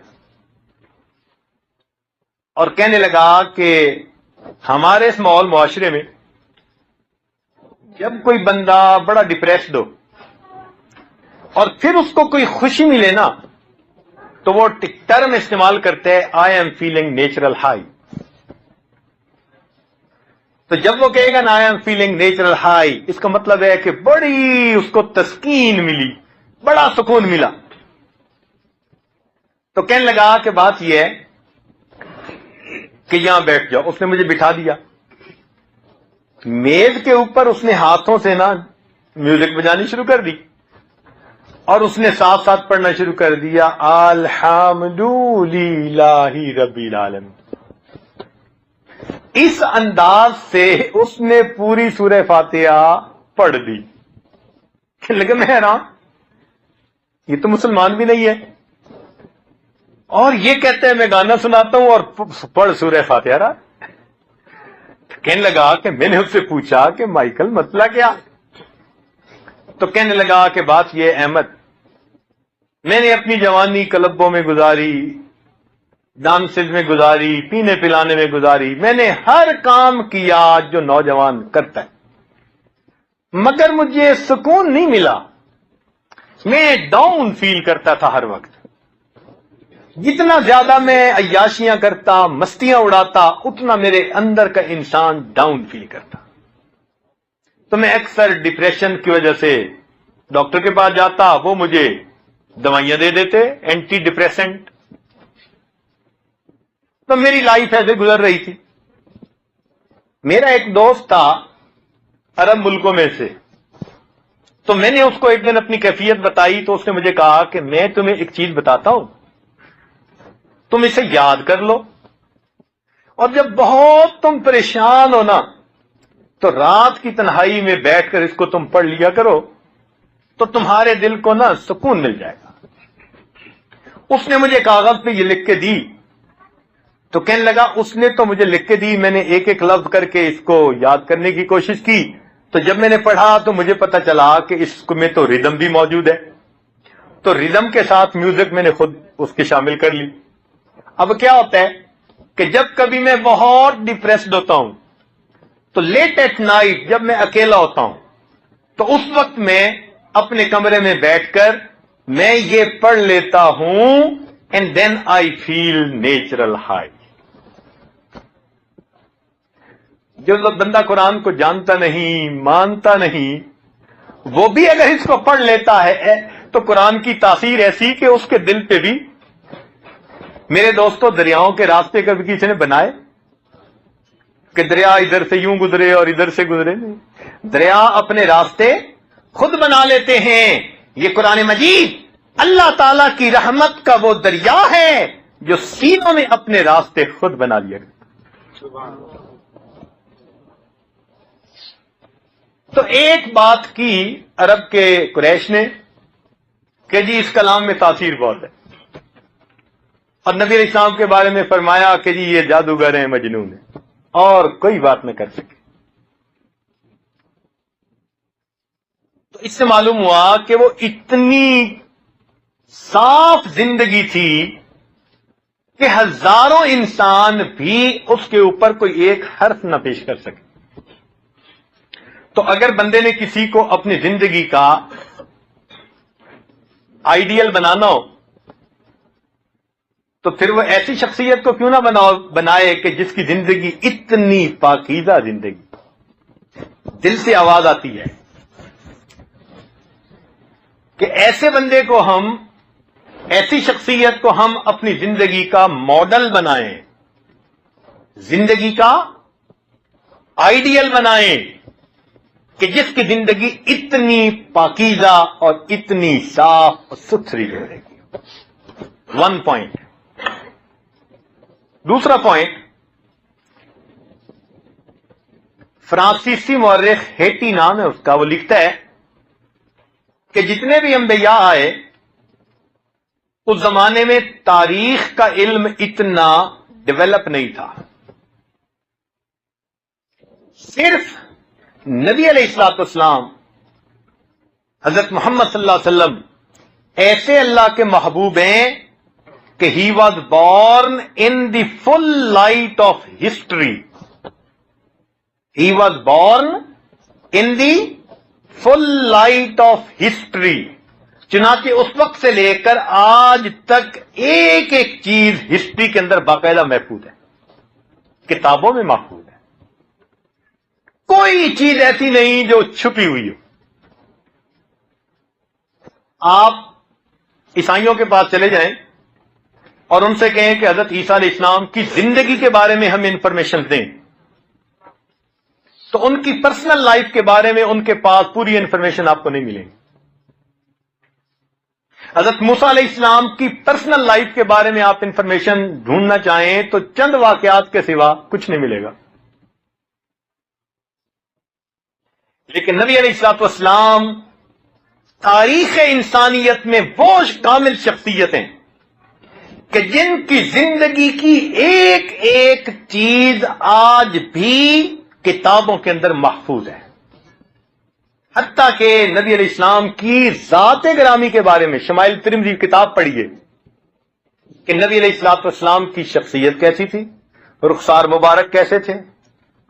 اور کہنے لگا کہ ہمارے اس ماحول معاشرے میں جب کوئی بندہ بڑا ڈپریسڈ ہو اور پھر اس کو کوئی خوشی ملے نا تو وہ ٹرم استعمال کرتے ہیں I am feeling natural high. تو جب وہ کہے گا نا I am feeling natural high, اس کا مطلب ہے کہ بڑی اس کو تسکین ملی، بڑا سکون ملا. تو کہنے لگا کہ بات یہ ہے کہ یہاں بیٹھ جاؤ. اس نے مجھے بٹھا دیا. میز کے اوپر اس نے ہاتھوں سے نا میوزک بجانی شروع کر دی اور اس نے ساتھ ساتھ پڑھنا شروع کر دیا الحمد للہ رب العالمین. اس انداز سے اس نے پوری سورہ فاتحہ پڑھ دی. لگے میں حیران، یہ تو مسلمان بھی نہیں ہے اور یہ کہتے ہیں میں گانا سناتا ہوں اور پڑھ سورہ فاتحہ رہا. کہنے لگا کہ میں نے اس سے پوچھا کہ مائیکل مسئلہ کیا؟ تو کہنے لگا کہ بات یہ احمد، میں نے اپنی جوانی کلبوں میں گزاری، ڈانسز میں گزاری، پینے پلانے میں گزاری، میں نے ہر کام کیا جو نوجوان کرتا ہے، مگر مجھے سکون نہیں ملا. میں ڈاؤن فیل کرتا تھا ہر وقت. جتنا زیادہ میں عیاشیاں کرتا، مستیاں اڑاتا، اتنا میرے اندر کا انسان ڈاؤن فیل کرتا. تو میں اکثر ڈپریشن کی وجہ سے ڈاکٹر کے پاس جاتا، وہ مجھے دوائیاں دے دیتے اینٹی ڈپریسنٹ. تو میری لائف ایسے گزر رہی تھی. میرا ایک دوست تھا عرب ملکوں میں سے، تو میں نے اس کو ایک دن اپنی کیفیت بتائی تو اس نے مجھے کہا کہ میں تمہیں ایک چیز بتاتا ہوں، تم اسے یاد کر لو اور جب بہت تم پریشان ہو نا تو رات کی تنہائی میں بیٹھ کر اس کو تم پڑھ لیا کرو تو تمہارے دل کو نا سکون مل جائے گا. اس نے مجھے کاغذ پہ یہ لکھ کے دی. تو کہنے لگا اس نے تو مجھے لکھ کے دی، میں نے ایک ایک لفظ کر کے اس کو یاد کرنے کی کوشش کی. تو جب میں نے پڑھا تو مجھے پتا چلا کہ اس میں تو ریدم بھی موجود ہے. تو ریدم کے ساتھ میوزک میں نے خود اس کی شامل کر لی. اب کیا ہوتا ہے کہ جب کبھی میں بہت ڈپریسڈ ہوتا ہوں تو لیٹ ایٹ نائٹ جب میں اکیلا ہوتا ہوں تو اس وقت میں اپنے کمرے میں بیٹھ کر میں یہ پڑھ لیتا ہوں and then I feel natural high. جو بندہ قرآن کو جانتا نہیں، مانتا نہیں، وہ بھی اگر اس کو پڑھ لیتا ہے تو قرآن کی تاثیر ایسی کہ اس کے دل پہ بھی. میرے دوستو، دریاؤں کے راستے کبھی کسی نے بنائے کہ دریا ادھر سے یوں گزرے اور ادھر سے گزرے؟ نہیں. دریا اپنے راستے خود بنا لیتے ہیں. یہ قرآن مجید اللہ تعالی کی رحمت کا وہ دریا ہے جو سینوں میں اپنے راستے خود بنا لیا گیا. تو ایک بات کی عرب کے قریش نے کہ جی اس کلام میں تاثیر بہت ہے. اور نبی علیہ السلام کے بارے میں فرمایا کہ جی یہ جادوگر ہیں، مجنون ہیں، اور کوئی بات نہ کر سکے. تو اس سے معلوم ہوا کہ وہ اتنی صاف زندگی تھی کہ ہزاروں انسان بھی اس کے اوپر کوئی ایک حرف نہ پیش کر سکے. تو اگر بندے نے کسی کو اپنی زندگی کا آئیڈیل بنانا ہو تو پھر وہ ایسی شخصیت کو کیوں نہ بنائے کہ جس کی زندگی اتنی پاکیزہ زندگی، دل سے آواز آتی ہے کہ ایسے بندے کو ہم، ایسی شخصیت کو ہم اپنی زندگی کا ماڈل بنائیں، زندگی کا آئیڈیل بنائیں کہ جس کی زندگی اتنی پاکیزہ اور اتنی صاف اور ستھری رہے گی. 1 پوائنٹ. دوسرا پوائنٹ، فرانسیسی مورخ ہیٹی نام ہے اس کا، وہ لکھتا ہے کہ جتنے بھی انبیاء آئے اس زمانے میں تاریخ کا علم اتنا ڈیولپ نہیں تھا. صرف نبی علیہ الصلوۃ والسلام، حضرت محمد صلی اللہ علیہ وسلم ایسے اللہ کے محبوب ہیں کہ he was born in the full light of history. He was born in the full light of history. چنانچہ اس وقت سے لے کر آج تک ایک ایک چیز ہسٹری کے اندر باقاعدہ محفوظ ہے، کتابوں میں محفوظ ہے. کوئی چیز ایسی نہیں جو چھپی ہوئی ہو. آپ عیسائیوں کے پاس چلے جائیں اور ان سے کہیں کہ حضرت عیسیٰ علیہ السلام کی زندگی کے بارے میں ہم انفارمیشن دیں، تو ان کی پرسنل لائف کے بارے میں ان کے پاس پوری انفارمیشن آپ کو نہیں ملے گی. حضرت موسیٰ علیہ السلام کی پرسنل لائف کے بارے میں آپ انفارمیشن ڈھونڈنا چاہیں تو چند واقعات کے سوا کچھ نہیں ملے گا. لیکن نبی علیہ الصلوۃ والسلام تاریخ انسانیت میں وہ کامل شخصیتیں کہ جن کی زندگی کی ایک ایک چیز آج بھی کتابوں کے اندر محفوظ ہے. حتیٰ کہ نبی علیہ السلام کی ذات گرامی کے بارے میں شمائل ترمذی کتاب پڑھیے کہ نبی علیہ الصلوۃ والسلام کی شخصیت کیسی تھی، رخسار مبارک کیسے تھے،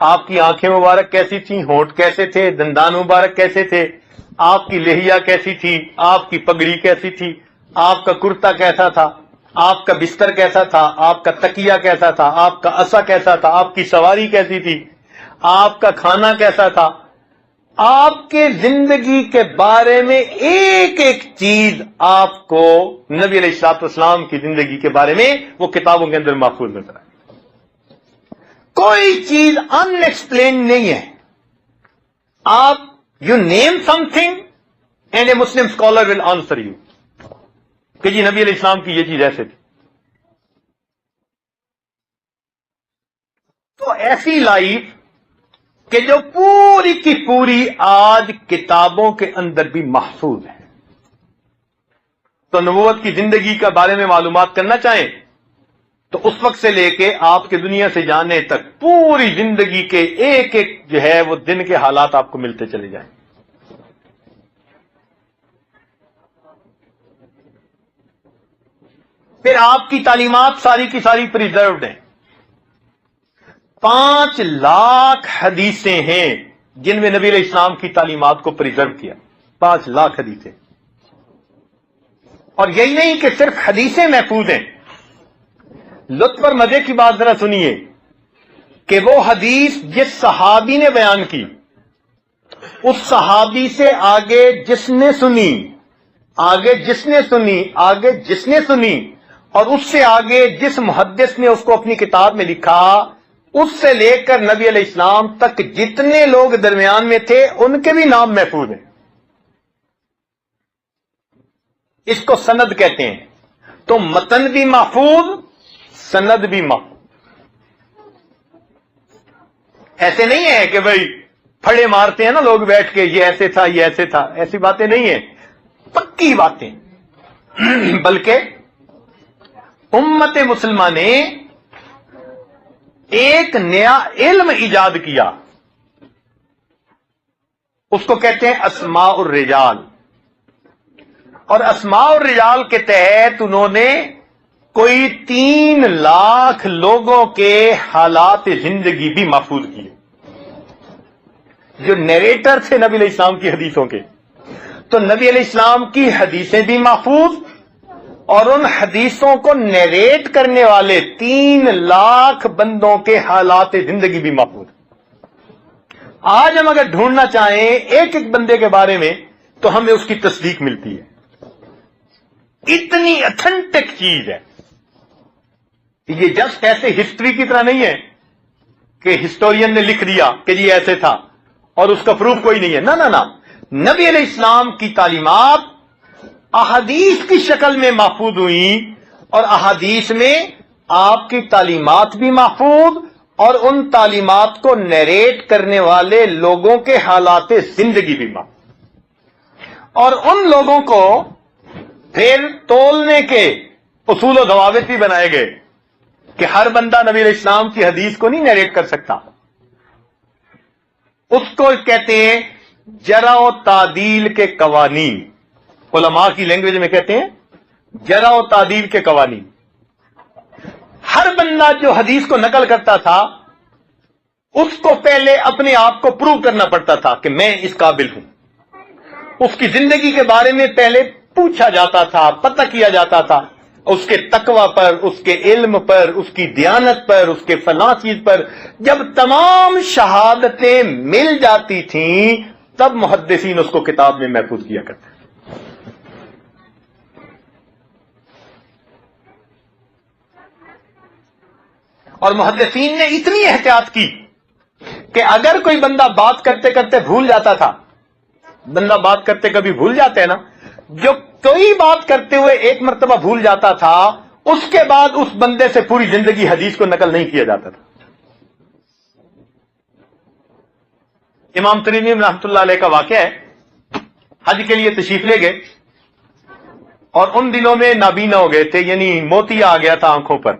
آپ کی آنکھیں مبارک کیسی تھیں، ہونٹ کیسے تھے، دندان مبارک کیسے تھے، آپ کی لحیہ کیسی تھی، آپ کی پگڑی کیسی تھی، آپ کا کرتا کیسا تھا، آپ کا بستر کیسا تھا، آپ کا تکیہ کیسا تھا، آپ کا عصا کیسا تھا، آپ کی سواری کیسی تھی، آپ کا کھانا کیسا تھا. آپ کے زندگی کے بارے میں ایک ایک چیز آپ کو نبی علیہ الصلوۃ والسلام کی زندگی کے بارے میں وہ کتابوں کے اندر محفوظ نظر آئے. کوئی چیز ان ایکسپلینڈ نہیں ہے. آپ you name some thing and a Muslim scholar will answer you کہ جی نبی علیہ السلام کی یہ چیز ایسے تھی. تو ایسی لائف کہ جو پوری کی پوری آج کتابوں کے اندر بھی محفوظ ہے. تو نبوت کی زندگی کے بارے میں معلومات کرنا چاہیں تو اس وقت سے لے کے آپ کے دنیا سے جانے تک پوری زندگی کے ایک ایک جو ہے وہ دن کے حالات آپ کو ملتے چلے جائیں. پھر آپ کی تعلیمات ساری کی ساری پریزروڈ ہیں. 5 لاکھ حدیثیں ہیں جن میں نبی علیہ السلام کی تعلیمات کو پریزرو کیا. 5 لاکھ حدیثیں. اور یہی نہیں کہ صرف حدیثیں محفوظ ہیں. لطف اور مزے کی بات ذرا سنیے کہ وہ حدیث جس صحابی نے بیان کی، اس صحابی سے آگے جس نے سنی، آگے جس نے سنی، آگے جس نے سنی، اور اس سے آگے جس محدث نے اس کو اپنی کتاب میں لکھا، اس سے لے کر نبی علیہ السلام تک جتنے لوگ درمیان میں تھے ان کے بھی نام محفوظ ہیں. اس کو سند کہتے ہیں. تو متن بھی محفوظ، سند بھی محفوظ. ایسے نہیں ہے کہ بھائی پھڑے مارتے ہیں نا لوگ بیٹھ کے، یہ ایسے تھا، یہ ایسے تھا. ایسی باتیں نہیں ہیں، پکی باتیں. بلکہ امت مسلمہ نے ایک نیا علم ایجاد کیا، اس کو کہتے ہیں اسماء الرجال، اور اسماء الرجال کے تحت انہوں نے کوئی 3 لاکھ لوگوں کے حالات زندگی بھی محفوظ کیے، جو نیریٹر تھے نبی علیہ السلام کی حدیثوں کے، تو نبی علیہ السلام کی حدیثیں بھی محفوظ اور ان حدیثوں کو نیریٹ کرنے والے 3 لاکھ بندوں کے حالات زندگی بھی محفوظ۔ آج ہم اگر ڈھونڈنا چاہیں ایک ایک بندے کے بارے میں تو ہمیں اس کی تصدیق ملتی ہے، اتنی اتھینٹک چیز ہے۔ یہ جسٹ ایسے ہسٹری کی طرح نہیں ہے کہ ہسٹورین نے لکھ دیا کہ جی ایسے تھا اور اس کا پروف کوئی نہیں ہے، نہ نہ نہ، نبی علیہ السلام کی تعلیمات احادیث کی شکل میں محفوظ ہوئیں، اور احادیث میں آپ کی تعلیمات بھی محفوظ اور ان تعلیمات کو نیریٹ کرنے والے لوگوں کے حالات زندگی بھی محفوظ، اور ان لوگوں کو پھر تولنے کے اصول و ضوابط بھی بنائے گئے کہ ہر بندہ نبی علیہ السلام کی حدیث کو نہیں نیریٹ کر سکتا۔ اس کو کہتے ہیں جرح و تعدیل کے قوانین، علماء کی لینگویج میں کہتے ہیں جرح و تعدیل کے قوانین۔ ہر بندہ جو حدیث کو نقل کرتا تھا اس کو پہلے اپنے آپ کو پروو کرنا پڑتا تھا کہ میں اس قابل ہوں، اس کی زندگی کے بارے میں پہلے پوچھا جاتا تھا، پتہ کیا جاتا تھا، اس کے تقوی پر، اس کے علم پر، اس کی دیانت پر، اس کے فلاں چیز پر۔ جب تمام شہادتیں مل جاتی تھیں تب محدثین اس کو کتاب میں محفوظ کیا کرتے۔ اور محدثین نے اتنی احتیاط کی کہ اگر کوئی بندہ بات کرتے کرتے بھول جاتا تھا، بندہ بات کرتے کبھی بھول جاتا ہے نا، جو کوئی بات کرتے ہوئے ایک مرتبہ بھول جاتا تھا اس کے بعد اس بندے سے پوری زندگی حدیث کو نقل نہیں کیا جاتا تھا۔ امام ترمذی رحمۃ اللہ علیہ کا واقعہ ہے، حج کے لیے تشریف لے گئے اور ان دنوں میں نابینا ہو گئے تھے، یعنی موتیا آ گیا تھا آنکھوں پر۔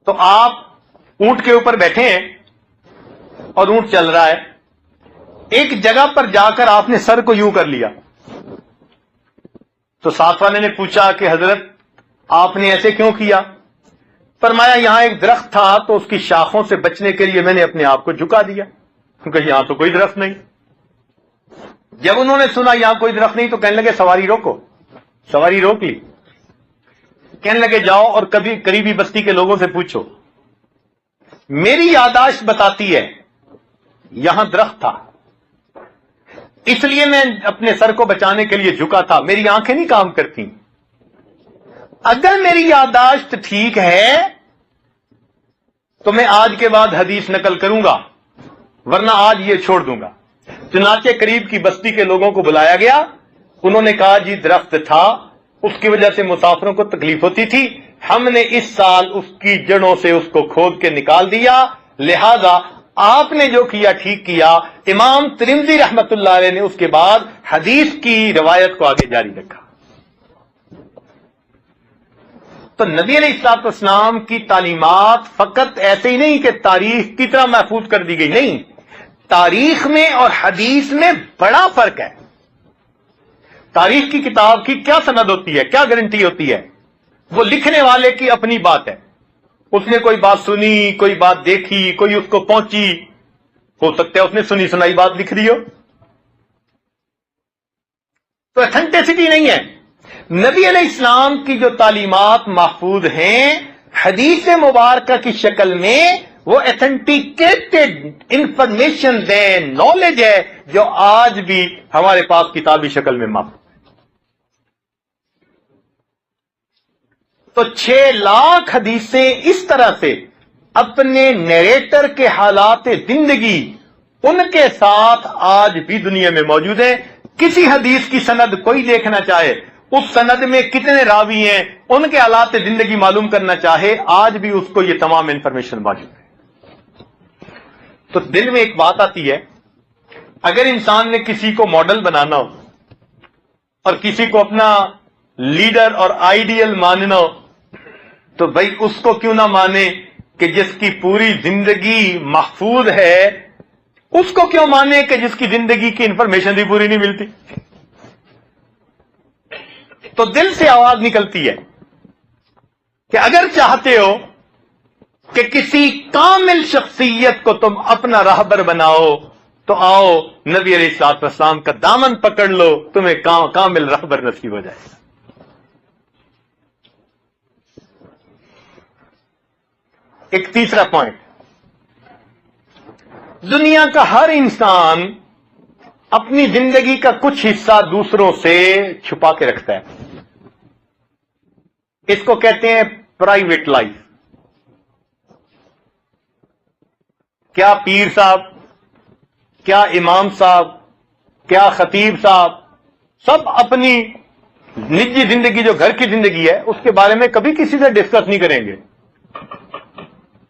تو آپ اونٹ کے اوپر بیٹھے ہیں اور اونٹ چل رہا ہے، ایک جگہ پر جا کر آپ نے سر کو یوں کر لیا، تو ساتھ والے نے پوچھا کہ حضرت آپ نے ایسے کیوں کیا؟ فرمایا یہاں ایک درخت تھا تو اس کی شاخوں سے بچنے کے لیے میں نے اپنے آپ کو جھکا دیا، کیونکہ یہاں تو کوئی درخت نہیں۔ جب انہوں نے سنا یہاں کوئی درخت نہیں تو کہنے لگے سواری روکو، سواری روک لی، کہنے لگے جاؤ اور کبھی قریبی بستی کے لوگوں سے پوچھو، میری یادداشت بتاتی ہے یہاں درخت تھا، اس لیے میں اپنے سر کو بچانے کے لیے جھکا تھا، میری آنکھیں نہیں کام کرتی۔ اگر میری یادداشت ٹھیک ہے تو میں آج کے بعد حدیث نقل کروں گا، ورنہ آج یہ چھوڑ دوں گا۔ چنانچہ قریب کی بستی کے لوگوں کو بلایا گیا، انہوں نے کہا جی درخت تھا، اس کی وجہ سے مسافروں کو تکلیف ہوتی تھی، ہم نے اس سال اس کی جڑوں سے اس کو کھود کے نکال دیا، لہذا آپ نے جو کیا ٹھیک کیا۔ امام ترمذی رحمت اللہ علیہ نے اس کے بعد حدیث کی روایت کو آگے جاری رکھا۔ تو نبی علیہ الصلوۃ والسلام کی تعلیمات فقط ایسے ہی نہیں کہ تاریخ کی طرح محفوظ کر دی گئی، نہیں، تاریخ میں اور حدیث میں بڑا فرق ہے۔ تاریخ کی کتاب کی کیا سند ہوتی ہے، کیا گارنٹی ہوتی ہے؟ وہ لکھنے والے کی اپنی بات ہے، اس نے کوئی بات سنی، کوئی بات دیکھی، کوئی اس کو پہنچی، ہو سکتا ہے اس نے سنی سنائی بات لکھ دی ہو، تو اتھینٹسٹی نہیں ہے۔ نبی علیہ السلام کی جو تعلیمات محفوظ ہیں حدیث مبارکہ کی شکل میں، وہ اتھینٹیکیٹڈ انفارمیشن ہے، نالج ہے، جو آج بھی ہمارے پاس کتابی شکل میں محفوظ ہے۔ تو 6 لاکھ حدیثیں اس طرح سے اپنے نیریٹر کے حالات زندگی ان کے ساتھ آج بھی دنیا میں موجود ہیں۔ کسی حدیث کی سند کوئی دیکھنا چاہے، اس سند میں کتنے راوی ہیں، ان کے حالات زندگی معلوم کرنا چاہے، آج بھی اس کو یہ تمام انفارمیشن موجود ہے۔ تو دل میں ایک بات آتی ہے، اگر انسان نے کسی کو ماڈل بنانا ہو اور کسی کو اپنا لیڈر اور آئیڈیل ماننا، تو بھائی اس کو کیوں نہ مانے کہ جس کی پوری زندگی محفوظ ہے؟ اس کو کیوں مانے کہ جس کی زندگی کی انفارمیشن بھی پوری نہیں ملتی؟ تو دل سے آواز نکلتی ہے کہ اگر چاہتے ہو کہ کسی کامل شخصیت کو تم اپنا راہبر بناؤ تو آؤ نبی علیہ الصلوۃ والسلام کا دامن پکڑ لو، تمہیں کامل راہبر نصیب ہو جائے گا۔ ایک تیسرا پوائنٹ، دنیا کا ہر انسان اپنی زندگی کا کچھ حصہ دوسروں سے چھپا کے رکھتا ہے، اس کو کہتے ہیں پرائیویٹ لائف۔ کیا پیر صاحب، کیا امام صاحب، کیا خطیب صاحب، سب اپنی نجی زندگی جو گھر کی زندگی ہے اس کے بارے میں کبھی کسی سے ڈسکس نہیں کریں گے،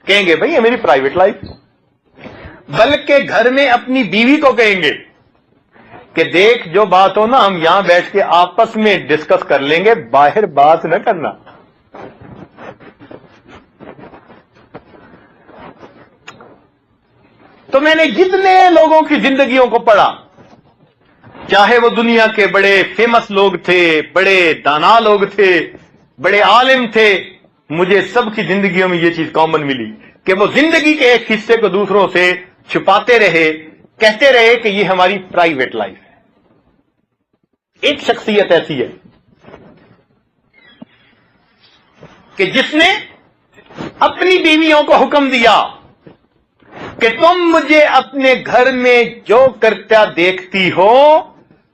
کہیں گے بھئی یہ میری پرائیویٹ لائف، بلکہ گھر میں اپنی بیوی کو کہیں گے کہ دیکھ جو بات ہو نا ہم یہاں بیٹھ کے آپس میں ڈسکس کر لیں گے، باہر بات نہ کرنا۔ تو میں نے جتنے لوگوں کی زندگیوں کو پڑھا، چاہے وہ دنیا کے بڑے فیمس لوگ تھے، بڑے دانا لوگ تھے، بڑے عالم تھے، مجھے سب کی زندگیوں میں یہ چیز کامن ملی کہ وہ زندگی کے ایک حصے کو دوسروں سے چھپاتے رہے، کہتے رہے کہ یہ ہماری پرائیویٹ لائف ہے۔ ایک شخصیت ایسی ہے کہ جس نے اپنی بیویوں کو حکم دیا کہ تم مجھے اپنے گھر میں جو کرتا دیکھتی ہو،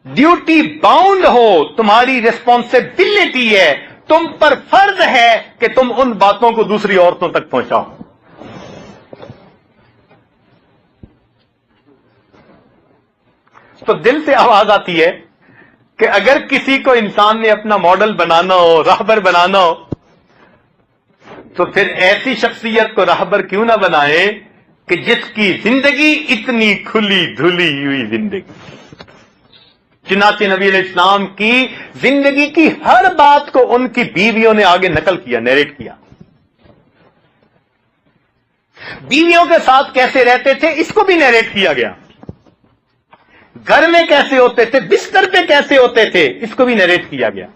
ڈیوٹی باؤنڈ ہو، تمہاری ریسپانسبلٹی ہے، تم پر فرض ہے کہ تم ان باتوں کو دوسری عورتوں تک پہنچاؤ۔ تو دل سے آواز آتی ہے کہ اگر کسی کو انسان نے اپنا ماڈل بنانا ہو، راہبر بنانا ہو، تو پھر ایسی شخصیت کو راہبر کیوں نہ بنائے کہ جس کی زندگی اتنی کھلی دھلی ہوئی زندگی۔ چنانچہ نبی علیہ السلام کی زندگی کی ہر بات کو ان کی بیویوں نے آگے نقل کیا، نیریٹ کیا۔ بیویوں کے ساتھ کیسے رہتے تھے اس کو بھی نیریٹ کیا گیا، گھر میں کیسے ہوتے تھے، بستر پہ کیسے ہوتے تھے اس کو بھی نیریٹ کیا گیا۔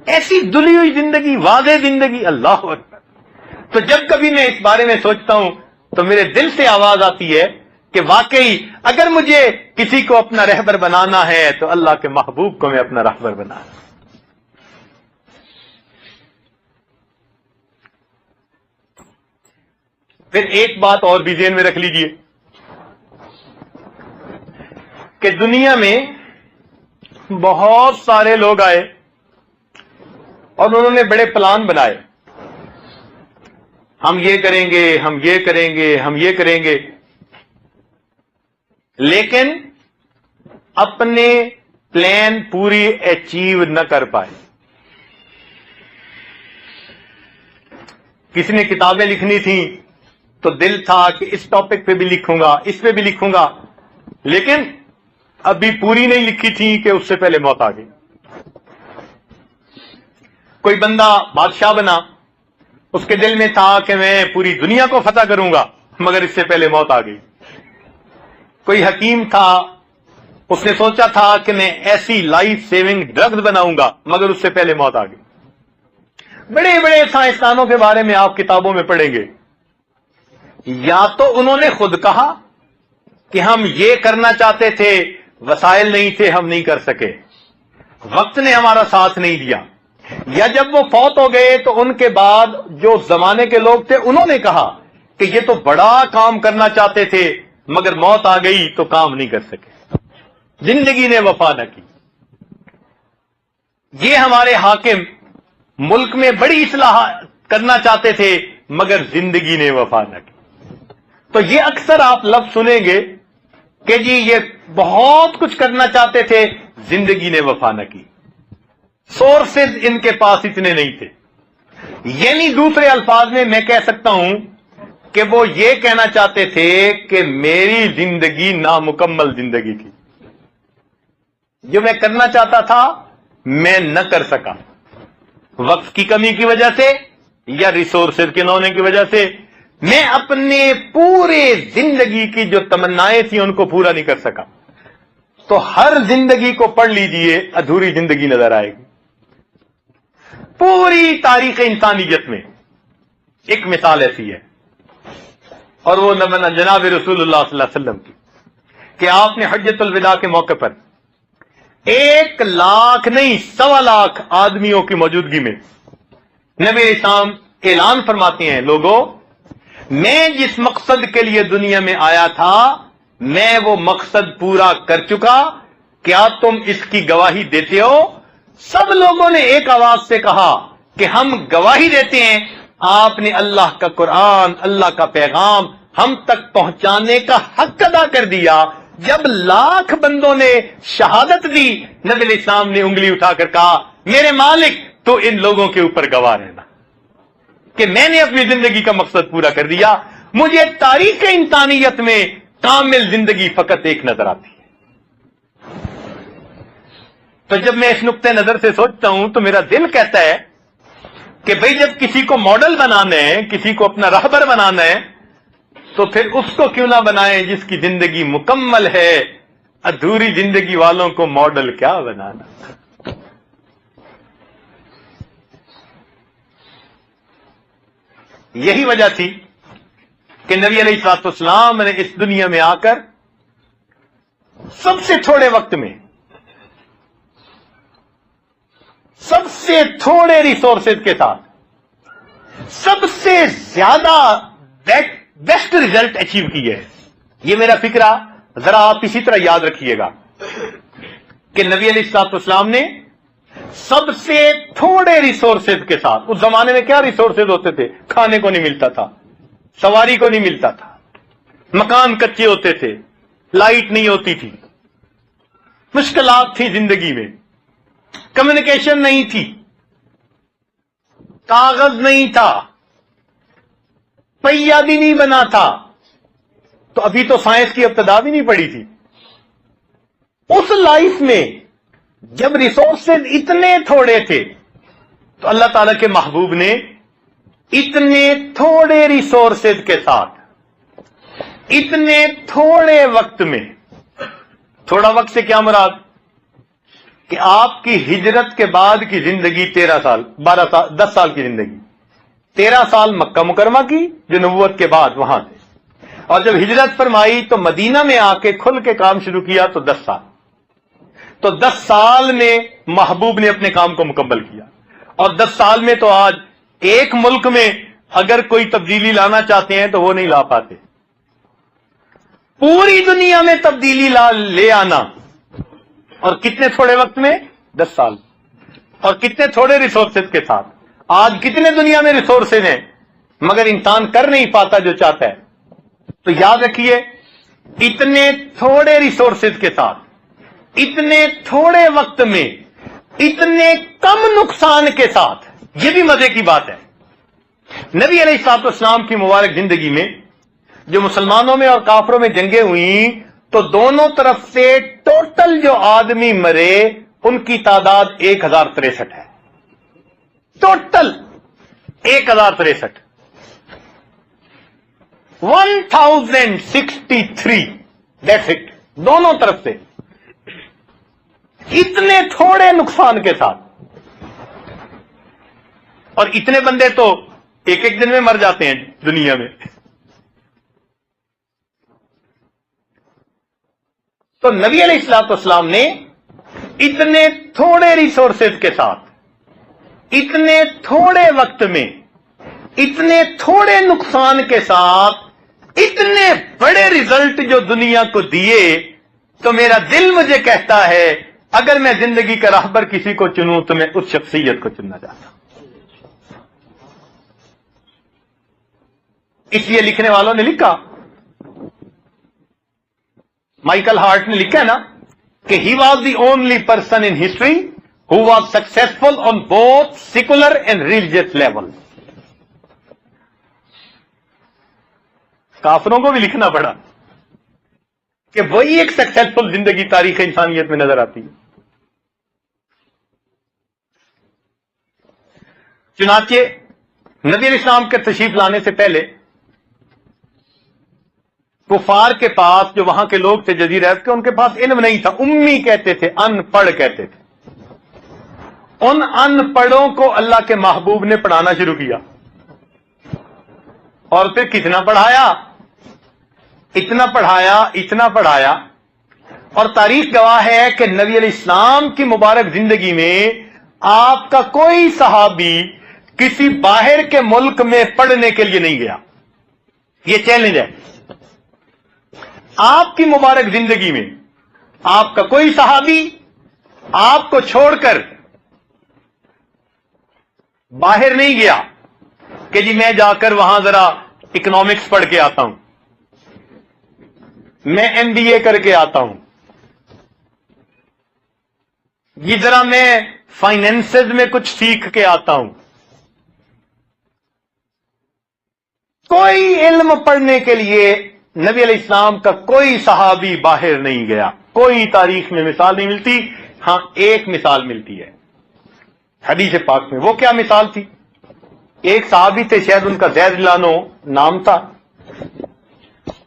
ایسی دھلی ہوئی زندگی، واضح زندگی، اللہ اکبر۔ تو جب کبھی میں اس بارے میں سوچتا ہوں تو میرے دل سے آواز آتی ہے کہ واقعی اگر مجھے کسی کو اپنا رہبر بنانا ہے تو اللہ کے محبوب کو میں اپنا رہبر بنانا۔ پھر ایک بات اور بھی ذہن میں رکھ لیجئے کہ دنیا میں بہت سارے لوگ آئے اور انہوں نے بڑے پلان بنائے، ہم یہ کریں گے، ہم یہ کریں گے، ہم یہ کریں گے، لیکن اپنے پلان پوری اچیو نہ کر پائے۔ کسی نے کتابیں لکھنی تھیں تو دل تھا کہ اس ٹاپک پہ بھی لکھوں گا، اس پہ بھی لکھوں گا، لیکن ابھی پوری نہیں لکھی تھی کہ اس سے پہلے موت آ گئی۔ کوئی بندہ بادشاہ بنا، اس کے دل میں تھا کہ میں پوری دنیا کو فتح کروں گا، مگر اس سے پہلے موت آ گئی۔ کوئی حکیم تھا، اس نے سوچا تھا کہ میں ایسی لائف سیونگ ڈرگز بناؤں گا، مگر اس سے پہلے موت آ گئی۔ بڑے بڑے سائنسدانوں کے بارے میں آپ کتابوں میں پڑھیں گے، یا تو انہوں نے خود کہا کہ ہم یہ کرنا چاہتے تھے، وسائل نہیں تھے، ہم نہیں کر سکے، وقت نے ہمارا ساتھ نہیں دیا، یا جب وہ فوت ہو گئے تو ان کے بعد جو زمانے کے لوگ تھے انہوں نے کہا کہ یہ تو بڑا کام کرنا چاہتے تھے مگر موت آ گئی تو کام نہیں کر سکے، زندگی نے وفا نہ کی۔ یہ ہمارے حاکم ملک میں بڑی اصلاح کرنا چاہتے تھے مگر زندگی نے وفا نہ کی۔ تو یہ اکثر آپ لفظ سنیں گے کہ جی یہ بہت کچھ کرنا چاہتے تھے، زندگی نے وفا نہ کی، سورسز ان کے پاس اتنے نہیں تھے۔ یعنی دوسرے الفاظ میں میں کہہ سکتا ہوں کہ وہ یہ کہنا چاہتے تھے کہ میری زندگی نامکمل زندگی تھی، جو میں کرنا چاہتا تھا میں نہ کر سکا، وقت کی کمی کی وجہ سے یا ریسورسز کے نہ ہونے کی وجہ سے میں اپنے پورے زندگی کی جو تمنائیں تھیں ان کو پورا نہیں کر سکا، تو ہر زندگی کو پڑھ لیجئے ادھوری زندگی نظر آئے گی۔ پوری تاریخ انسانیت میں ایک مثال ایسی ہے، اور وہ جناب رسول اللہ صلی اللہ علیہ وسلم کی، کہ آپ نے حجۃ الوداع کے موقع پر 1 لاکھ نہیں 1.25 لاکھ آدمیوں کی موجودگی میں نبی اسلام اعلان فرماتے ہیں، لوگوں میں جس مقصد کے لیے دنیا میں آیا تھا میں وہ مقصد پورا کر چکا، کیا تم اس کی گواہی دیتے ہو؟ سب لوگوں نے ایک آواز سے کہا کہ ہم گواہی دیتے ہیں۔ آپ نے اللہ کا قرآن، اللہ کا پیغام ہم تک پہنچانے کا حق ادا کر دیا۔ جب 1 لاکھ بندوں نے شہادت دی، نبی علیہ السلام نے انگلی اٹھا کر کہا، میرے مالک تو ان لوگوں کے اوپر گواہ رہنا کہ میں نے اپنی زندگی کا مقصد پورا کر دیا۔ مجھے تاریخ انسانیت میں کامل زندگی فقط ایک نظر آتی ہے۔ تو جب میں اس نقطۂ نظر سے سوچتا ہوں تو میرا دل کہتا ہے کہ بھئی جب کسی کو ماڈل بنانا ہے، کسی کو اپنا راہبر بنانا ہے، تو پھر اس کو کیوں نہ بنائیں جس کی زندگی مکمل ہے؟ ادھوری زندگی والوں کو ماڈل کیا بنانا؟ یہی وجہ تھی کہ نبی علیہ الصلوۃ والسلام نے اس دنیا میں آ کر سب سے تھوڑے وقت میں سب سے تھوڑے ریسورسز کے ساتھ سب سے زیادہ بیسٹ ریزلٹ اچیو کیے ہے۔ یہ میرا فکرہ ذرا آپ اسی طرح یاد رکھیے گا کہ نبی علیہ الصلوۃ والسلام نے سب سے تھوڑے ریسورسز کے ساتھ، اس زمانے میں کیا ریسورسز ہوتے تھے؟ کھانے کو نہیں ملتا تھا، سواری کو نہیں ملتا تھا، مکان کچے ہوتے تھے، لائٹ نہیں ہوتی تھی، مشکلات تھی زندگی میں، کمیونیکیشن نہیں تھی، کاغذ نہیں تھا، پہیا بھی نہیں بنا تھا، تو ابھی تو سائنس کی ابتدا بھی نہیں پڑی تھی۔ اس لائف میں جب ریسورسز اتنے تھوڑے تھے تو اللہ تعالی کے محبوب نے اتنے تھوڑے ریسورسز کے ساتھ اتنے تھوڑے وقت میں، تھوڑا وقت سے کیا مراد؟ کہ آپ کی ہجرت کے بعد کی زندگی 13 سال 12 سال 10 سال کی زندگی، 13 سال مکہ مکرمہ کی جو نبوت کے بعد وہاں سے، اور جب ہجرت فرمائی تو مدینہ میں آ کے کھل کے کام شروع کیا تو 10 سال، تو 10 سال میں محبوب نے اپنے کام کو مکمل کیا۔ اور 10 سال میں تو آج ایک ملک میں اگر کوئی تبدیلی لانا چاہتے ہیں تو وہ نہیں لا پاتے، پوری دنیا میں تبدیلی لے آنا، اور کتنے تھوڑے وقت میں؟ 10 سال، اور کتنے تھوڑے ریسورسز کے ساتھ۔ آج کتنے دنیا میں ریسورسز ہیں مگر انسان کر نہیں پاتا جو چاہتا ہے۔ تو یاد رکھیے، اتنے تھوڑے ریسورسز کے ساتھ اتنے تھوڑے وقت میں اتنے کم نقصان کے ساتھ، یہ بھی مزے کی بات ہے، نبی علیہ الصلوۃ والسلام کی مبارک زندگی میں جو مسلمانوں میں اور کافروں میں جنگیں ہوئیں تو دونوں طرف سے ٹوٹل جو آدمی مرے ان کی تعداد 1063 ہے، ٹوٹل 1063، 1063، دیٹس اٹ، دونوں طرف سے اتنے تھوڑے نقصان کے ساتھ۔ اور اتنے بندے تو ایک ایک دن میں مر جاتے ہیں دنیا میں۔ تو نبی علیہ الصلوۃ والسلام نے اتنے تھوڑے ریسورسز کے ساتھ اتنے تھوڑے وقت میں اتنے تھوڑے نقصان کے ساتھ اتنے بڑے ریزلٹ جو دنیا کو دیے، تو میرا دل مجھے کہتا ہے اگر میں زندگی کا راہبر کسی کو چنوں تو میں اس شخصیت کو چننا چاہتا ہوں۔ اس لیے لکھنے والوں نے لکھا، مائیکل ہارٹ نے لکھا ہے نا کہ he was the only person in history who was successful on both secular and religious level. کافروں کو بھی لکھنا پڑا کہ وہی ایک سکسیسفل زندگی تاریخ انسانیت میں نظر آتی ہے۔ چنانچہ نبی علیہ السلام کے تشریف لانے سے پہلے کفار کے پاس، جو وہاں کے لوگ تھے جزیرہ عرب کے، ان کے پاس علم نہیں تھا، امی کہتے تھے، ان پڑھ کہتے تھے۔ ان ان پڑھوں کو اللہ کے محبوب نے پڑھانا شروع کیا، اور پھر کتنا پڑھایا، اتنا پڑھایا، اور تاریخ گواہ ہے کہ نبی علیہ السلام کی مبارک زندگی میں آپ کا کوئی صحابی کسی باہر کے ملک میں پڑھنے کے لیے نہیں گیا۔ یہ چیلنج ہے، آپ کی مبارک زندگی میں آپ کا کوئی صحابی آپ کو چھوڑ کر باہر نہیں گیا کہ جی میں جا کر وہاں ذرا اکنامکس پڑھ کے آتا ہوں، میں MBA کر کے آتا ہوں، یہ ذرا میں فائنینسز میں کچھ سیکھ کے آتا ہوں۔ کوئی علم پڑھنے کے لیے نبی علیہ السلام کا کوئی صحابی باہر نہیں گیا، کوئی تاریخ میں مثال نہیں ملتی۔ ہاں ایک مثال ملتی ہے حدیث پاک میں۔ وہ کیا مثال تھی؟ ایک صحابی تھے، شاید ان کا زید لانو نام تھا،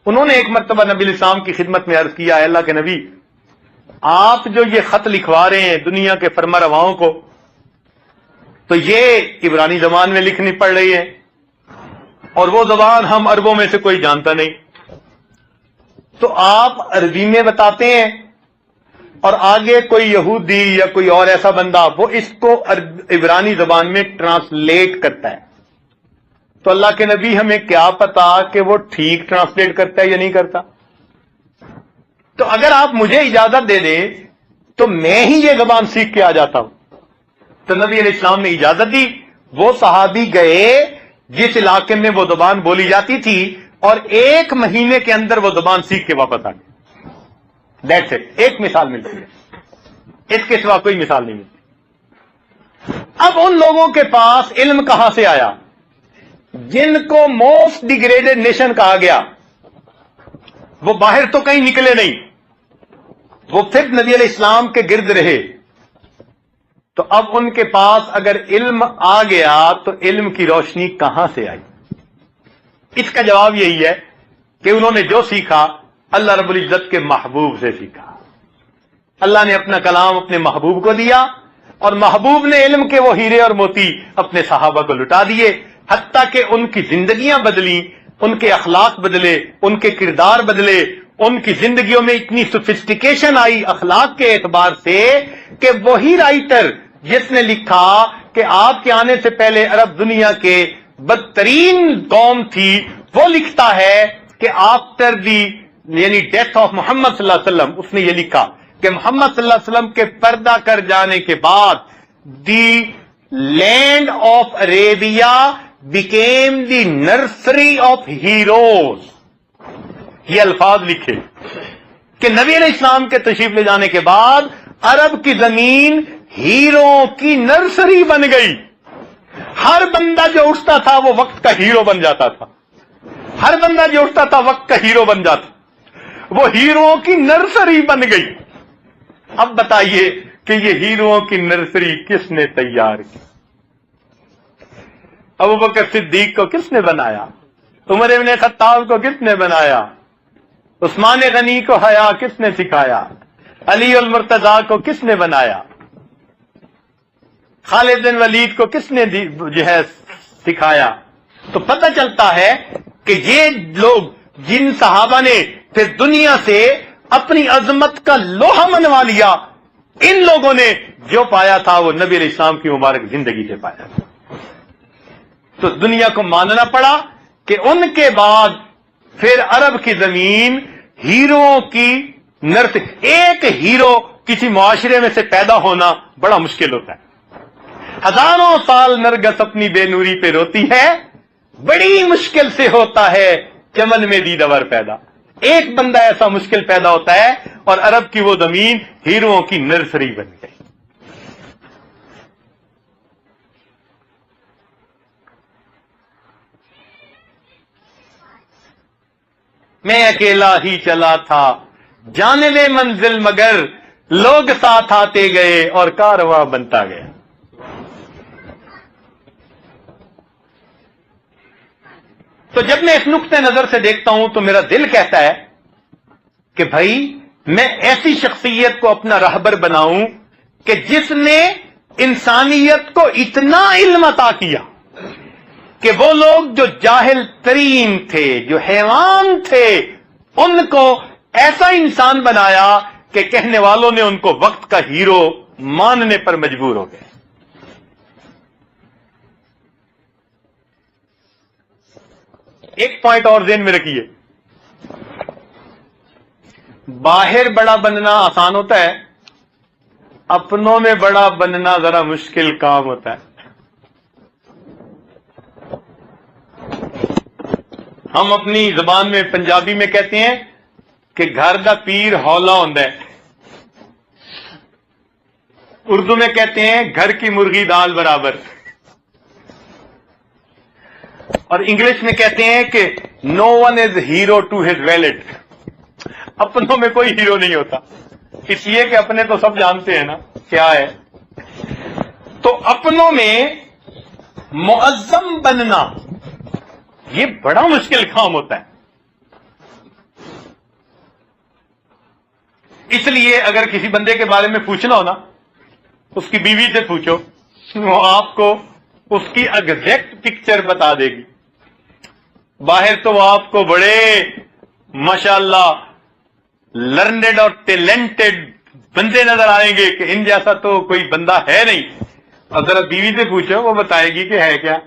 انہوں نے ایک مرتبہ نبی علیہ السلام کی خدمت میں عرض کیا، اے اللہ کے نبی، آپ جو یہ خط لکھوا رہے ہیں دنیا کے فرما رواؤں کو، تو یہ عبرانی زبان میں لکھنی پڑ رہی ہے، اور وہ زبان ہم عربوں میں سے کوئی جانتا نہیں، تو آپ عربی میں بتاتے ہیں اور آگے کوئی یہودی یا کوئی اور ایسا بندہ وہ اس کو عبرانی زبان میں ٹرانسلیٹ کرتا ہے، تو اللہ کے نبی ہمیں کیا پتا کہ وہ ٹھیک ٹرانسلیٹ کرتا ہے یا نہیں کرتا؟ تو اگر آپ مجھے اجازت دے دیں تو میں ہی یہ زبان سیکھ کے آ جاتا ہوں۔ تو نبی علیہ السلام نے اجازت دی، وہ صحابی گئے جس علاقے میں وہ زبان بولی جاتی تھی، اور 1 مہینے کے اندر وہ زبان سیکھ کے واپس آ گئے۔ دیٹس اٹ، ایک مثال ملتی ہے، اس کے سوا کوئی مثال نہیں ملتی۔ اب ان لوگوں کے پاس علم کہاں سے آیا جن کو موسٹ ڈیگریڈڈ نیشن کہا گیا؟ وہ باہر تو کہیں نکلے نہیں، وہ پھر نبی علیہ السلام کے گرد رہے، تو اب ان کے پاس اگر علم آ گیا تو علم کی روشنی کہاں سے آئی؟ اس کا جواب یہی ہے کہ انہوں نے جو سیکھا اللہ رب العزت کے محبوب سے سیکھا۔ اللہ نے اپنا کلام اپنے محبوب کو دیا، اور محبوب نے علم کے وہ ہیرے اور موتی اپنے صحابہ کو لٹا دیے، حتیٰ کہ ان کی زندگیاں بدلی، ان کے اخلاق بدلے، ان کے کردار بدلے، ان کی زندگیوں میں اتنی سوفسٹیکیشن آئی اخلاق کے اعتبار سے کہ وہی رائٹر جس نے لکھا کہ آپ کے آنے سے پہلے عرب دنیا کے بدترین قوم تھی، وہ لکھتا ہے کہ آفٹر دی یعنی ڈیتھ آف محمد صلی اللہ علیہ وسلم، اس نے یہ لکھا کہ محمد صلی اللہ علیہ وسلم کے پردہ کر جانے کے بعد the land of Arabia became the nursery of heroes. یہ الفاظ لکھے کہ نبی علیہ السلام کے تشریف لے جانے کے بعد عرب کی زمین ہیرو کی نرسری بن گئی۔ ہر بندہ جو اٹھتا تھا وہ وقت کا ہیرو بن جاتا تھا، ہر بندہ جو اٹھتا تھا وقت کا ہیرو بن جاتا، وہ ہیرو کی نرسری بن گئی۔ اب بتائیے کہ یہ ہیرو کی نرسری کس نے تیار کی؟ ابوبکر صدیق کو کس نے بنایا؟ عمر ابن خطاب کو کس نے بنایا؟ عثمان غنی کو حیا کس نے سکھایا؟ علی المرتضیٰ کو کس نے بنایا؟ خالد بن ولید کو کس نے جو ہے سکھایا؟ تو پتہ چلتا ہے کہ یہ لوگ جن صحابہ نے پھر دنیا سے اپنی عظمت کا لوہا منوا لیا، ان لوگوں نے جو پایا تھا وہ نبی علیہ السلام کی مبارک زندگی سے پایا تھا۔ تو دنیا کو ماننا پڑا کہ ان کے بعد پھر عرب کی زمین ہیرو کی نرسری۔ ایک ہیرو کسی معاشرے میں سے پیدا ہونا بڑا مشکل ہوتا ہے۔ ہزاروں سال نرگس اپنی بے نوری پہ روتی ہے، بڑی مشکل سے ہوتا ہے چمن میں دیدور پیدا۔ ایک بندہ ایسا مشکل پیدا ہوتا ہے، اور عرب کی وہ زمین ہیروؤں کی نرسری بن گئی۔ میں اکیلا ہی چلا تھا جانب منزل، مگر لوگ ساتھ آتے گئے اور کارواں بنتا گیا۔ تو جب میں اس نقطۂ نظر سے دیکھتا ہوں تو میرا دل کہتا ہے کہ بھائی میں ایسی شخصیت کو اپنا رہبر بناؤں کہ جس نے انسانیت کو اتنا علم عطا کیا کہ وہ لوگ جو جاہل ترین تھے، جو حیوان تھے، ان کو ایسا انسان بنایا کہ کہنے والوں نے ان کو وقت کا ہیرو ماننے پر مجبور ہو گئے۔ ایک پوائنٹ اور ذہن میں رکھیے، باہر بڑا بننا آسان ہوتا ہے، اپنوں میں بڑا بننا ذرا مشکل کام ہوتا ہے۔ ہم اپنی زبان میں پنجابی میں کہتے ہیں کہ گھر دا پیر ہولا ہوندا ہے، اردو میں کہتے ہیں گھر کی مرغی دال برابر، اور انگلش میں کہتے ہیں کہ no one is hero to his valet. اپنوں میں کوئی ہیرو نہیں ہوتا، اس لیے کہ اپنے تو سب جانتے ہیں نا کیا ہے۔ تو اپنوں میں معظم بننا یہ بڑا مشکل کام ہوتا ہے۔ اس لیے اگر کسی بندے کے بارے میں پوچھنا ہو نا، اس کی بیوی سے پوچھو، وہ آپ کو اس کی ایگزیکٹ پکچر بتا دے گی۔ باہر تو وہ آپ کو بڑے ماشاءاللہ لرنڈ اور ٹیلنٹڈ بندے نظر آئیں گے کہ ان جیسا تو کوئی بندہ ہے نہیں، اور ذرا بیوی سے پوچھو وہ بتائے گی کہ ہے کیا۔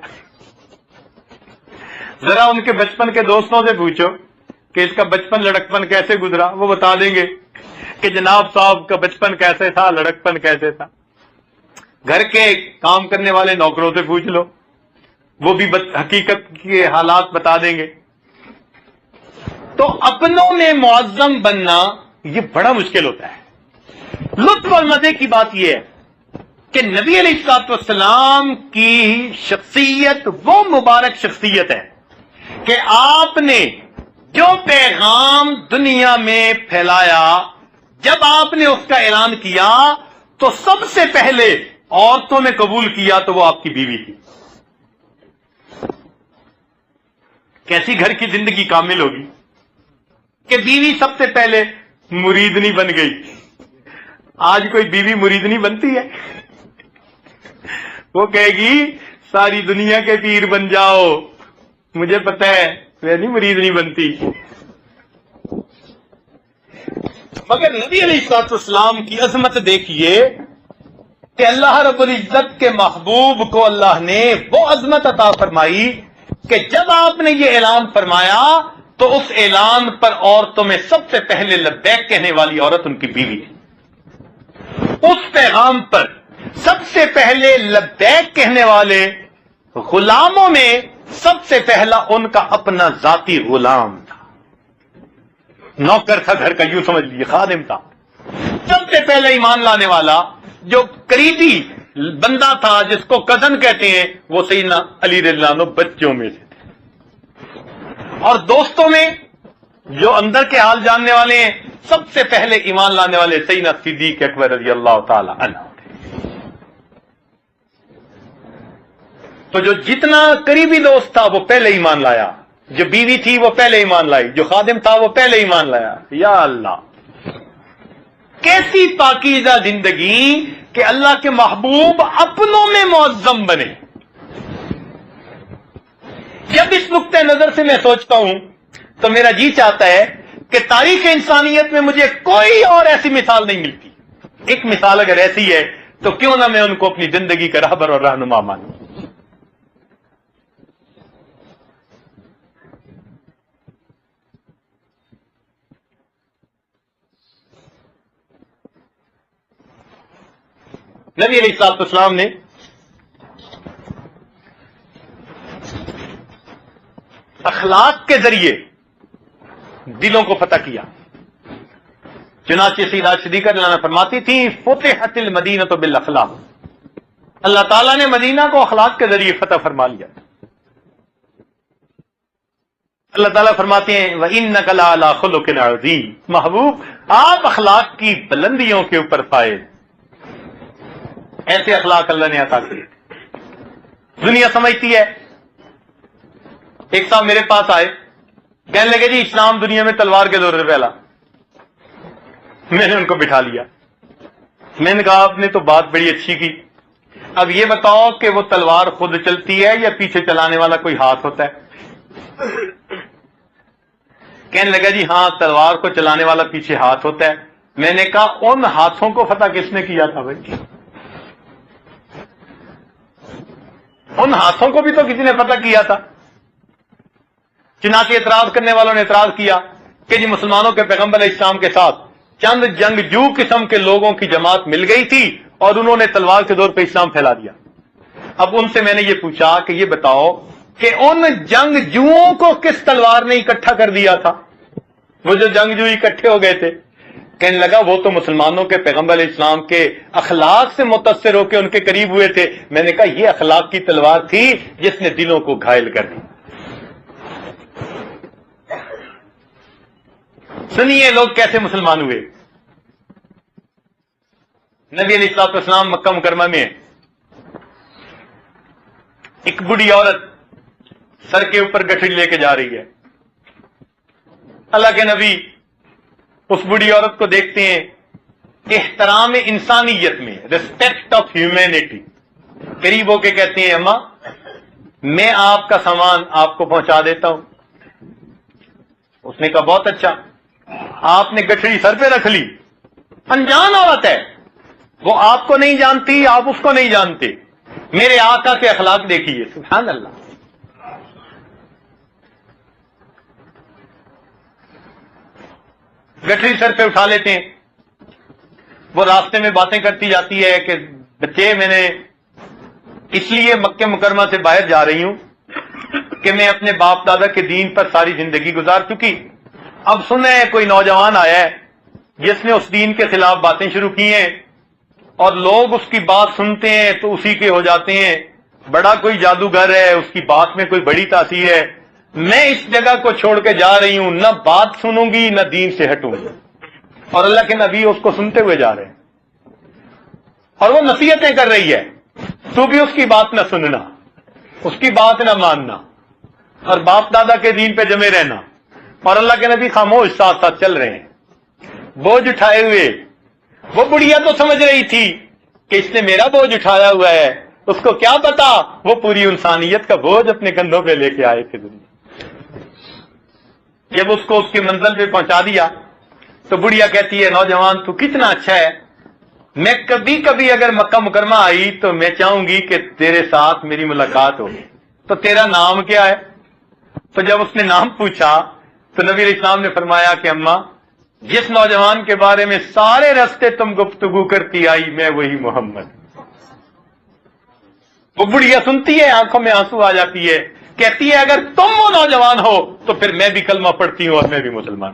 ذرا ان کے بچپن کے دوستوں سے پوچھو کہ اس کا بچپن لڑکپن کیسے گزرا، وہ بتا دیں گے کہ جناب صاحب کا بچپن کیسے تھا، لڑکپن کیسے تھا۔ گھر کے کام کرنے والے نوکروں سے پوچھ لو، وہ بھی حقیقت کے حالات بتا دیں گے۔ تو اپنوں میں معظم بننا یہ بڑا مشکل ہوتا ہے۔ لطف اور مزے کی بات یہ ہے کہ نبی علیہ الصلوۃ والسلام کی شخصیت وہ مبارک شخصیت ہے کہ آپ نے جو پیغام دنیا میں پھیلایا، جب آپ نے اس کا اعلان کیا تو سب سے پہلے عورتوں نے قبول کیا تو وہ آپ کی بیوی تھی۔ کیسی گھر کی زندگی کامل ہوگی کہ بیوی سب سے پہلے مریدنی بن گئی۔ آج کوئی بیوی مریدنی بنتی ہے؟ وہ کہے گی ساری دنیا کے پیر بن جاؤ، مجھے پتہ ہے میں نہیں مرید نہیں بنتی۔ مگر نبی علیہ الصلوۃ والسلام کی عظمت دیکھیے کہ اللہ رب العزت کے محبوب کو اللہ نے وہ عظمت عطا فرمائی کہ جب آپ نے یہ اعلان فرمایا تو اس اعلان پر عورتوں میں سب سے پہلے لبیک کہنے والی عورت ان کی بیوی تھی۔ اس پیغام پر سب سے پہلے لبیک کہنے والے غلاموں میں سب سے پہلا ان کا اپنا ذاتی غلام تھا، نوکر تھا گھر کا، یوں سمجھ لیجیے خادم تھا۔ سب سے پہلے ایمان لانے والا جو قریبی بندہ تھا، جس کو کزن کہتے ہیں، وہ سیدنا علی رضی اللہ عنہ بچوں میں سے تھے۔ اور دوستوں میں جو اندر کے حال جاننے والے ہیں، سب سے پہلے ایمان لانے والے سیدنا صدیق اکبر رضی اللہ تعالی عنہ۔ تو جو جتنا قریبی دوست تھا وہ پہلے ایمان لایا، جو بیوی تھی وہ پہلے ایمان لائی، جو خادم تھا وہ پہلے ایمان لایا۔ یا اللہ، کیسی پاکیزہ زندگی کہ اللہ کے محبوب اپنوں میں معظم بنے۔ جب اس نقطۂ نظر سے میں سوچتا ہوں تو میرا جی چاہتا ہے کہ تاریخ انسانیت میں مجھے کوئی اور ایسی مثال نہیں ملتی۔ ایک مثال اگر ایسی ہے تو کیوں نہ میں ان کو اپنی زندگی کا رہبر اور رہنما مانوں۔ نبی علیہ الصلوۃ والسلام نے اخلاق کے ذریعے دلوں کو فتح کیا۔ چنانچہ سیدہ صدیقہ رضی اللہ عنہا فرماتی تھی فتحت المدینہ بالاخلاق، اللہ تعالیٰ نے مدینہ کو اخلاق کے ذریعے فتح فرما لیا۔ اللہ تعالیٰ فرماتے ہیں وَإِنَّكَ لَعَلَىٰ خُلُقٍ عَظِيمٍ، محبوب آپ اخلاق کی بلندیوں کے اوپر فائز۔ ایسے اخلاق اللہ نے عطا کیے۔ دنیا سمجھتی ہے ایک صاحب میرے پاس آئے, کہنے لگے جی اسلام دنیا میں تلوار کے دور سے پھیلا. میں نے ان کو بٹھا لیا, میں نے کہا آپ نے تو بات بڑی اچھی کی, اب یہ بتاؤ کہ وہ تلوار خود چلتی ہے یا پیچھے چلانے والا کوئی ہاتھ ہوتا ہے؟ کہنے لگا جی ہاں تلوار کو چلانے والا پیچھے ہاتھ ہوتا ہے. میں نے کہا ان ہاتھوں کو فتح کس نے کیا تھا بھائی؟ ان ہاتھوں کو بھی تو کسی نے فتح کیا تھا. چنانچہ اعتراض کرنے والوں نے اعتراض کیا کہ جی مسلمانوں کے پیغمبر علیہ السلام کے ساتھ چند جنگجو قسم کے لوگوں کی جماعت مل گئی تھی اور انہوں نے تلوار کے دور پہ اسلام پھیلا دیا. اب ان سے میں نے یہ پوچھا کہ یہ بتاؤ کہ ان جنگجوؤں کو کس تلوار نے اکٹھا کر دیا تھا؟ وہ جو جنگجو اکٹھے ہو گئے تھے. کہنے لگا وہ تو مسلمانوں کے پیغمبر علیہ السلام کے اخلاق سے متاثر ہو کے ان کے قریب ہوئے تھے. میں نے کہا یہ اخلاق کی تلوار تھی جس نے دلوں کو گھائل کر دی. سنیے لوگ کیسے مسلمان ہوئے. نبی علیہ الصلوۃ والسلام مکہ مکرمہ میں ایک بوڑھی عورت سر کے اوپر گٹھڑی لے کے جا رہی ہے. اللہ کے نبی اس بوڑھی عورت کو دیکھتے ہیں, احترام انسانیت میں, ریسپیکٹ آف ہیومینٹی, قریب ہو کے کہتے ہیں اماں میں آپ کا سامان آپ کو پہنچا دیتا ہوں. اس نے کہا بہت اچھا. آپ نے گٹھڑی سر پہ رکھ لی. انجان عورت ہے, وہ آپ کو نہیں جانتی, آپ اس کو نہیں جانتے. میرے آقا کے اخلاق دیکھیے, سبحان اللہ. گٹھڑی سر پہ اٹھا لیتے ہیں. وہ راستے میں باتیں کرتی جاتی ہے کہ بچے میں نے اس لیے مکہ مکرمہ سے باہر جا رہی ہوں کہ میں اپنے باپ دادا کے دین پر ساری زندگی گزار چکی. اب سنیں کوئی نوجوان آیا ہے جس نے اس دین کے خلاف باتیں شروع کی ہیں اور لوگ اس کی بات سنتے ہیں تو اسی کے ہو جاتے ہیں. بڑا کوئی جادوگر ہے, اس کی بات میں کوئی بڑی تاثیر ہے. میں اس جگہ کو چھوڑ کے جا رہی ہوں, نہ بات سنوں گی نہ دین سے ہٹوں گی. اور اللہ کے نبی اس کو سنتے ہوئے جا رہے ہیں اور وہ نصیحتیں کر رہی ہے, تو بھی اس کی بات نہ سننا, اس کی بات نہ ماننا اور باپ دادا کے دین پہ جمے رہنا. اور اللہ کے نبی خاموش ساتھ ساتھ چل رہے ہیں بوجھ اٹھائے ہوئے. وہ بڑھیا تو سمجھ رہی تھی کہ اس نے میرا بوجھ اٹھایا ہوا ہے, اس کو کیا پتا وہ پوری انسانیت کا بوجھ اپنے کندھوں پہ لے کے آئے تھے دنیا. جب اس کو اس کی منزل پہ پہنچا دیا تو بڑھیا کہتی ہے نوجوان تو کتنا اچھا ہے, میں کبھی کبھی اگر مکہ مکرمہ آئی تو میں چاہوں گی کہ تیرے ساتھ میری ملاقات ہو. تو تیرا نام کیا ہے؟ تو جب اس نے نام پوچھا تو نبی علیہ السلام نے فرمایا کہ اماں جس نوجوان کے بارے میں سارے راستے تم گفتگو کرتی آئی میں وہی محمد. وہ بڑھیا سنتی ہے, آنکھوں میں آنسو آ جاتی ہے, کہتی ہے اگر تم وہ نوجوان ہو تو پھر میں بھی کلمہ پڑھتی ہوں اور میں بھی مسلمان.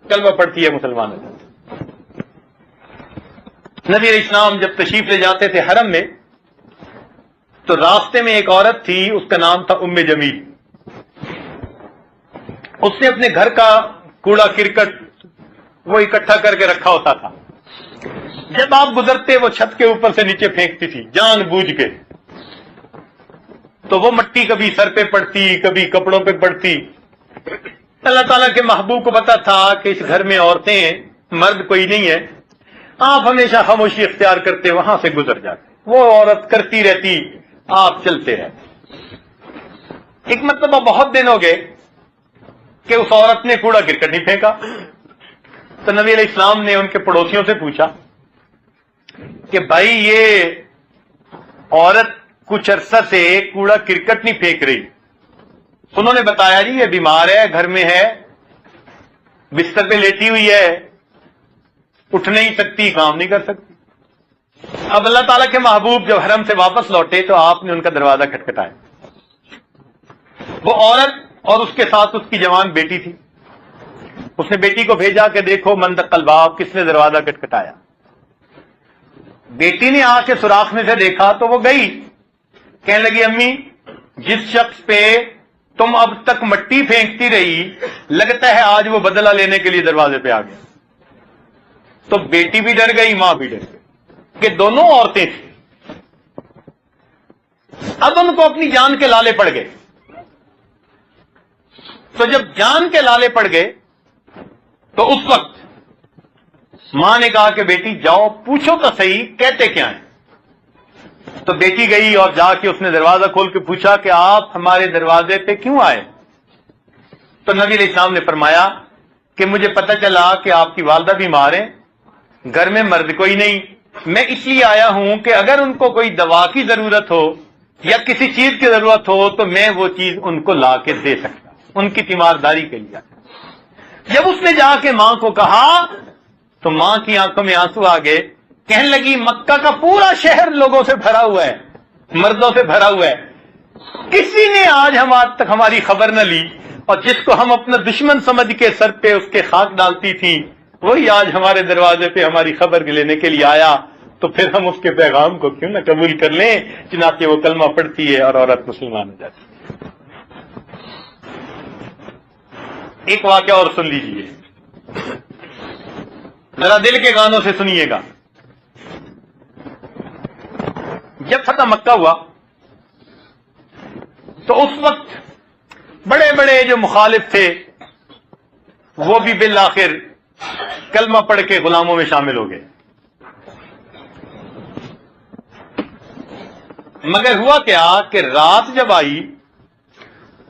کلمہ پڑھتی ہے مسلمان ہو جاتی. نبی علیہ السلام جب تشریف لے جاتے تھے حرم میں تو راستے میں ایک عورت تھی, اس کا نام تھا ام جمیل. اس نے اپنے گھر کا کوڑا کرکٹ وہ اکٹھا کر کے رکھا ہوتا تھا. جب آپ گزرتے وہ چھت کے اوپر سے نیچے پھینکتی تھی جان بوجھ کے. تو وہ مٹی کبھی سر پہ پڑتی کبھی کپڑوں پہ پڑتی. اللہ تعالیٰ کے محبوب کو پتا تھا کہ اس گھر میں عورتیں ہیں, مرد کوئی نہیں ہے. آپ ہمیشہ خاموشی اختیار کرتے وہاں سے گزر جاتے. وہ عورت کرتی رہتی, آپ چلتے رہتے. ایک مرتبہ بہت دن ہو گئے کہ اس عورت نے کوڑا کرکٹ نہیں پھینکا. تو نبی علیہ السلام نے ان کے پڑوسیوں سے پوچھا کہ بھائی یہ عورت کچھ عرصہ سے کوڑا کرکٹ نہیں پھینک رہی. انہوں نے بتایا جی یہ بیمار ہے, گھر میں ہے, بستر پہ لیٹی ہوئی ہے, اٹھ نہیں سکتی, کام نہیں کر سکتی. اب اللہ تعالیٰ کے محبوب جب حرم سے واپس لوٹے تو آپ نے ان کا دروازہ کھٹکھٹایا. وہ عورت اور اس کے ساتھ اس کی جوان بیٹی تھی. اس نے بیٹی کو بھیجا کہ دیکھو من دق الباب, کس نے دروازہ کھٹکھٹایا. بیٹی نے آ کے سوراخ میں سے دیکھا تو وہ گئی, کہنے لگی امی جس شخص پہ تم اب تک مٹی پھینکتی رہی لگتا ہے آج وہ بدلہ لینے کے لیے دروازے پہ آ گیا. تو بیٹی بھی ڈر گئی, ماں بھی ڈر گئی کہ دونوں عورتیں تھیں. اب ان کو اپنی جان کے لالے پڑ گئے. تو جب جان کے لالے پڑ گئے تو اس وقت ماں نے کہا کہ بیٹی جاؤ پوچھو تو صحیح کہتے کیا ہیں. تو بیٹی گئی اور جا کے اس نے دروازہ کھول کے پوچھا کہ آپ ہمارے دروازے پہ کیوں آئے؟ تو نبی علیہ السلام نے فرمایا کہ مجھے پتہ چلا کہ آپ کی والدہ بیمار ہیں، گھر میں مرد کوئی نہیں، میں اس لیے آیا ہوں کہ اگر ان کو کوئی دوا کی ضرورت ہو یا کسی چیز کی ضرورت ہو تو میں وہ چیز ان کو لا کے دے سکتا، ان کی تیمارداری کے لیے. جب اس نے جا کے ماں کو کہا تو ماں کی آنکھوں میں آنسو آ گئے، کہنے لگی مکہ کا پورا شہر لوگوں سے بھرا ہوا ہے، مردوں سے بھرا ہوا ہے، کسی نے آج تک ہماری خبر نہ لی، اور جس کو ہم اپنا دشمن سمجھ کے سر پہ اس کے خاک ڈالتی تھی وہی آج ہمارے دروازے پہ ہماری خبر لینے کے لیے آیا، تو پھر ہم اس کے پیغام کو کیوں نہ قبول کر لیں. چنانچہ وہ کلمہ پڑھتی ہے اور عورت مسلمان ہو جاتی ہے. ایک واقعہ اور سن لیجئے، ذرا دل کے گانوں سے سنیے گا. جب فتح مکہ ہوا تو اس وقت بڑے بڑے جو مخالف تھے وہ بھی بالآخر کلمہ پڑھ کے غلاموں میں شامل ہو گئے. مگر ہوا کیا کہ رات جب آئی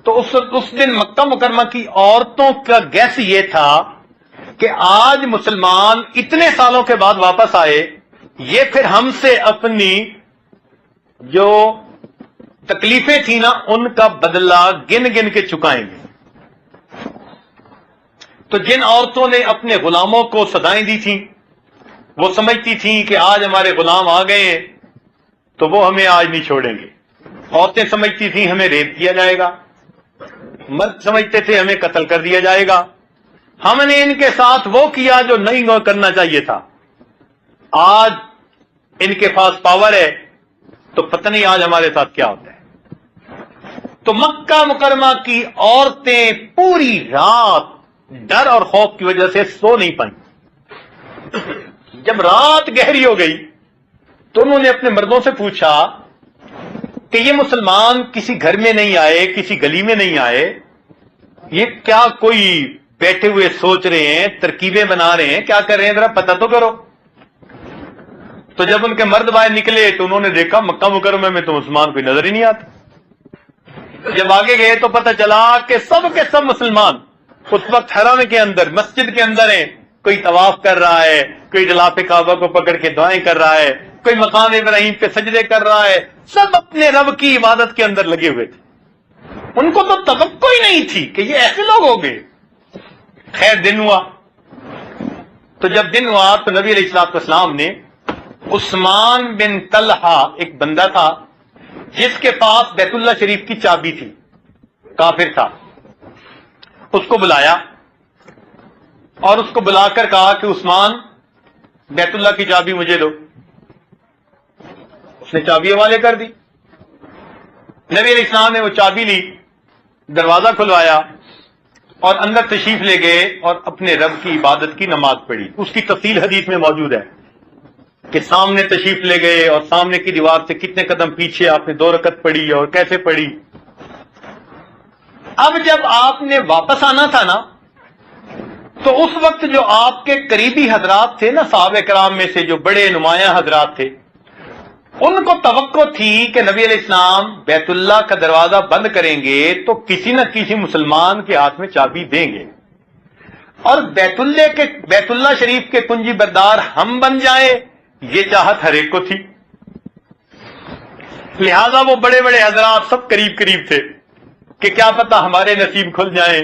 تو اس دن مکہ مکرمہ کی عورتوں کا گیس یہ تھا کہ آج مسلمان اتنے سالوں کے بعد واپس آئے، یہ پھر ہم سے اپنی جو تکلیفیں تھیں نا ان کا بدلہ گن گن کے چکائیں گے. تو جن عورتوں نے اپنے غلاموں کو سزائیں دی تھیں وہ سمجھتی تھیں کہ آج ہمارے غلام آ گئے ہیں تو وہ ہمیں آج نہیں چھوڑیں گے. عورتیں سمجھتی تھیں ہمیں ریپ کیا جائے گا، مرد سمجھتے تھے ہمیں قتل کر دیا جائے گا. ہم نے ان کے ساتھ وہ کیا جو نہیں کرنا چاہیے تھا. آج ان کے پاس پاور ہے تو پتہ نہیں آج ہمارے ساتھ کیا ہوتا ہے. تو مکہ مکرمہ کی عورتیں پوری رات ڈر اور خوف کی وجہ سے سو نہیں پائیں. جب رات گہری ہو گئی تو انہوں نے اپنے مردوں سے پوچھا کہ یہ مسلمان کسی گھر میں نہیں آئے، کسی گلی میں نہیں آئے، یہ کیا کوئی بیٹھے ہوئے سوچ رہے ہیں، ترکیبیں بنا رہے ہیں، کیا کر رہے ہیں، ذرا پتہ تو کرو. تو جب ان کے مرد باہر نکلے تو انہوں نے دیکھا مکہ مکرمہ میں تو مسلمان کوئی نظر ہی نہیں آتا. جب آگے گئے تو پتہ چلا کہ سب کے سب مسلمان اس وقت حرم کے اندر مسجد کے اندر ہیں. کوئی طواف کر رہا ہے، کوئی غلاف کعبہ کو پکڑ کے دعائیں کر رہا ہے، کوئی مقام ابراہیم پہ سجدے کر رہا ہے. سب اپنے رب کی عبادت کے اندر لگے ہوئے تھے. ان کو تو توقع ہی نہیں تھی کہ یہ ایسے لوگ ہوں گے. خیر دن ہوا تو جب دن ہوا تو نبی علیہ السلام نے عثمان بن طلحہ ایک بندہ تھا جس کے پاس بیت اللہ شریف کی چابی تھی، کافر تھا، اس کو بلایا اور اس کو بلا کر کہا کہ عثمان بیت اللہ کی چابی مجھے دو. اس نے چابی حوالے کر دی. نبی علیہ السلام نے وہ چابی لی، دروازہ کھلوایا اور اندر تشریف لے گئے اور اپنے رب کی عبادت کی نماز پڑھی. اس کی تفصیل حدیث میں موجود ہے کہ سامنے تشریف لے گئے اور سامنے کی دیوار سے کتنے قدم پیچھے آپ نے 2 رکعت پڑھی اور کیسے پڑھی. اب جب آپ نے واپس آنا تھا نا تو اس وقت جو آپ کے قریبی حضرات تھے نا صحابہ کرام میں سے جو بڑے نمایاں حضرات تھے، ان کو توقع تھی کہ نبی علیہ السلام بیت اللہ کا دروازہ بند کریں گے تو کسی نہ کسی مسلمان کے ہاتھ میں چابی دیں گے، اور بیت اللہ شریف کے کنجی بردار ہم بن جائیں، یہ چاہت ہر ایک کو تھی. لہذا وہ بڑے بڑے حضرات سب قریب قریب تھے کہ کیا پتہ ہمارے نصیب کھل جائیں،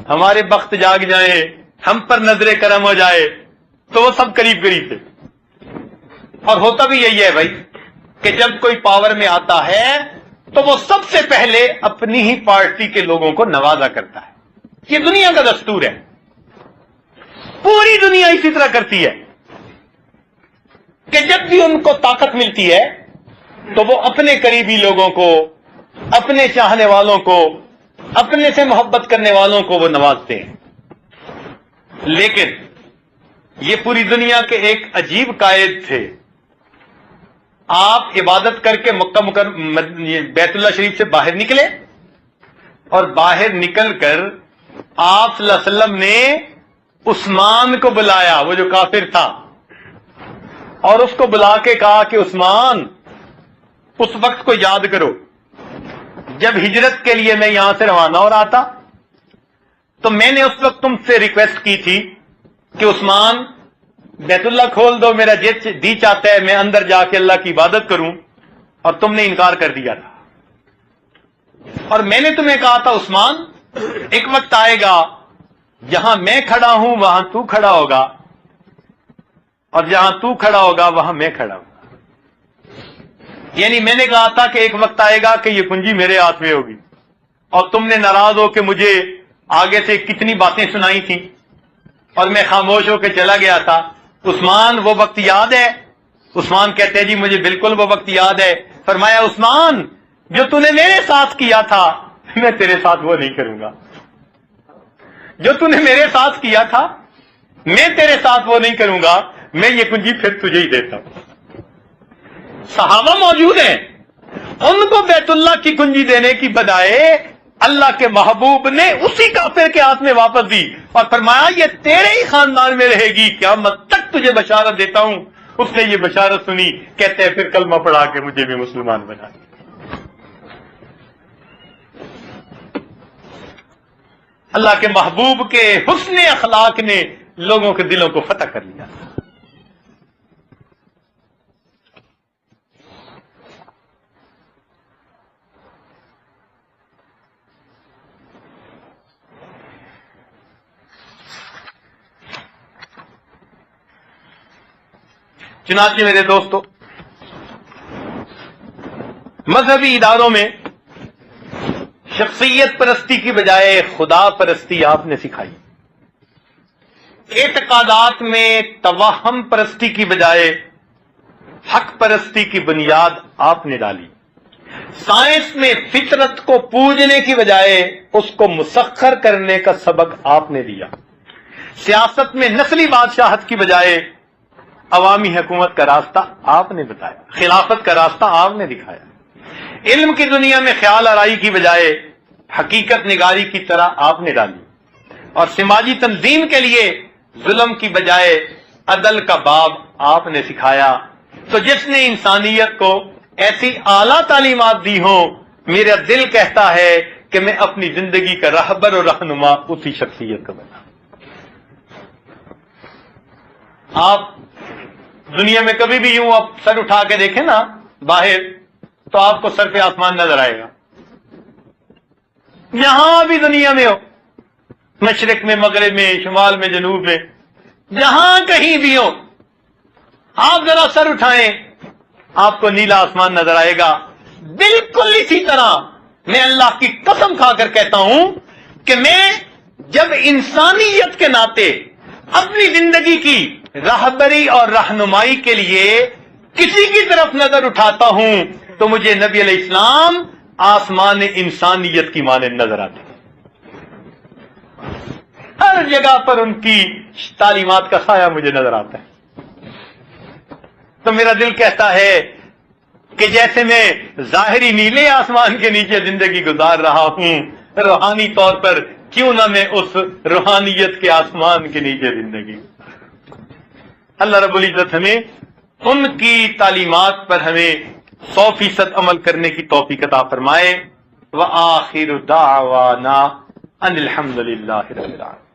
ہمارے بخت جاگ جائیں، ہم پر نظر کرم ہو جائے. تو وہ سب قریب قریب تھے. اور ہوتا بھی یہی ہے بھائی کہ جب کوئی پاور میں آتا ہے تو وہ سب سے پہلے اپنی ہی پارٹی کے لوگوں کو نوازا کرتا ہے. یہ دنیا کا دستور ہے، پوری دنیا اسی طرح کرتی ہے کہ جب بھی ان کو طاقت ملتی ہے تو وہ اپنے قریبی لوگوں کو، اپنے چاہنے والوں کو، اپنے سے محبت کرنے والوں کو وہ نوازتے ہیں. لیکن یہ پوری دنیا کے ایک عجیب قائد تھے. آپ عبادت کر کے مکہ مکرمہ بیت اللہ شریف سے باہر نکلے اور باہر نکل کر آپ صلی اللہ علیہ وسلم نے عثمان کو بلایا، وہ جو کافر تھا، اور اس کو بلا کے کہا کہ عثمان، اس وقت کو یاد کرو جب ہجرت کے لیے میں یہاں سے روانہ ہو رہا تھا، تو میں نے اس وقت تم سے ریکویسٹ کی تھی کہ عثمان بیت اللہ کھول دو، میرا جی چاہتا ہے میں اندر جا کے اللہ کی عبادت کروں، اور تم نے انکار کر دیا تھا۔ اور میں نے تمہیں کہا تھا عثمان، ایک وقت آئے گا جہاں میں کھڑا ہوں وہاں تو کھڑا ہوگا، اور جہاں تو کھڑا ہوگا وہاں میں کھڑا ہوں۔ یعنی میں نے کہا تھا کہ ایک وقت آئے گا کہ یہ کنجی میرے ہاتھ میں ہوگی، اور تم نے ناراض ہو کہ مجھے آگے سے کتنی باتیں سنائی تھیں اور میں خاموش ہو کے چلا گیا تھا۔ عثمان وہ وقت یاد ہے؟ عثمان کہتے ہیں جی مجھے بالکل وہ وقت یاد ہے۔ فرمایا عثمان، جو تو نے میرے ساتھ کیا تھا میں تیرے ساتھ وہ نہیں کروں گا، جو تو نے میرے ساتھ کیا تھا میں تیرے ساتھ وہ نہیں کروں گا، میں یہ کنجی پھر تجھے ہی دیتا ہوں۔ صحابہ موجود ہیں، ان کو بیت اللہ کی کنجی دینے کی بجائے اللہ کے محبوب نے اسی کافر کے ہاتھ میں واپس دی اور فرمایا یہ تیرے ہی خاندان میں رہے گی، قیامت تک تجھے بشارت دیتا ہوں۔ اس نے یہ بشارت سنی، کہتے ہیں پھر کلمہ پڑھا کے مجھے بھی مسلمان بنا دیا۔ اللہ کے محبوب کے حسن اخلاق نے لوگوں کے دلوں کو فتح کر لیا۔ چنانچہ میرے دوستو، مذہبی اداروں میں شخصیت پرستی کی بجائے خدا پرستی آپ نے سکھائی، اعتقادات میں توہم پرستی کی بجائے حق پرستی کی بنیاد آپ نے ڈالی، سائنس میں فطرت کو پوجنے کی بجائے اس کو مسخر کرنے کا سبق آپ نے دیا، سیاست میں نسلی بادشاہت کی بجائے عوامی حکومت کا راستہ آپ نے بتایا، خلافت کا راستہ آپ نے دکھایا، علم کی دنیا میں خیال آرائی کی بجائے حقیقت نگاری کی طرح آپ نے ڈالی، اور سماجی تنظیم کے لیے ظلم کی بجائے عدل کا باب آپ نے سکھایا۔ تو جس نے انسانیت کو ایسی اعلیٰ تعلیمات دی ہوں، میرا دل کہتا ہے کہ میں اپنی زندگی کا رہبر اور رہنما اسی شخصیت کا بنا۔ آپ دنیا میں کبھی بھی یوں آپ سر اٹھا کے دیکھیں نا باہر، تو آپ کو سر پہ آسمان نظر آئے گا، جہاں بھی دنیا میں ہو، مشرق میں، مغرب میں، شمال میں، جنوب میں، جہاں کہیں بھی ہو، آپ ذرا سر اٹھائیں آپ کو نیلا آسمان نظر آئے گا۔ بالکل اسی طرح میں اللہ کی قسم کھا کر کہتا ہوں کہ میں جب انسانیت کے ناطے اپنی زندگی کی راہبری اور رہنمائی کے لیے کسی کی طرف نظر اٹھاتا ہوں تو مجھے نبی علیہ السلام آسمان انسانیت کی مانند نظر آتے ہیں، ہر جگہ پر ان کی تعلیمات کا سایہ مجھے نظر آتا ہے۔ تو میرا دل کہتا ہے کہ جیسے میں ظاہری نیلے آسمان کے نیچے زندگی گزار رہا ہوں، روحانی طور پر کیوں نہ میں اس روحانیت کے آسمان کے نیچے زندگی۔ اللہ رب العزت ہمیں ان کی تعلیمات پر ہمیں 100% عمل کرنے کی توفیق عطا فرمائے۔ وآخر دعوانا ان الحمد للہ رب العالمین۔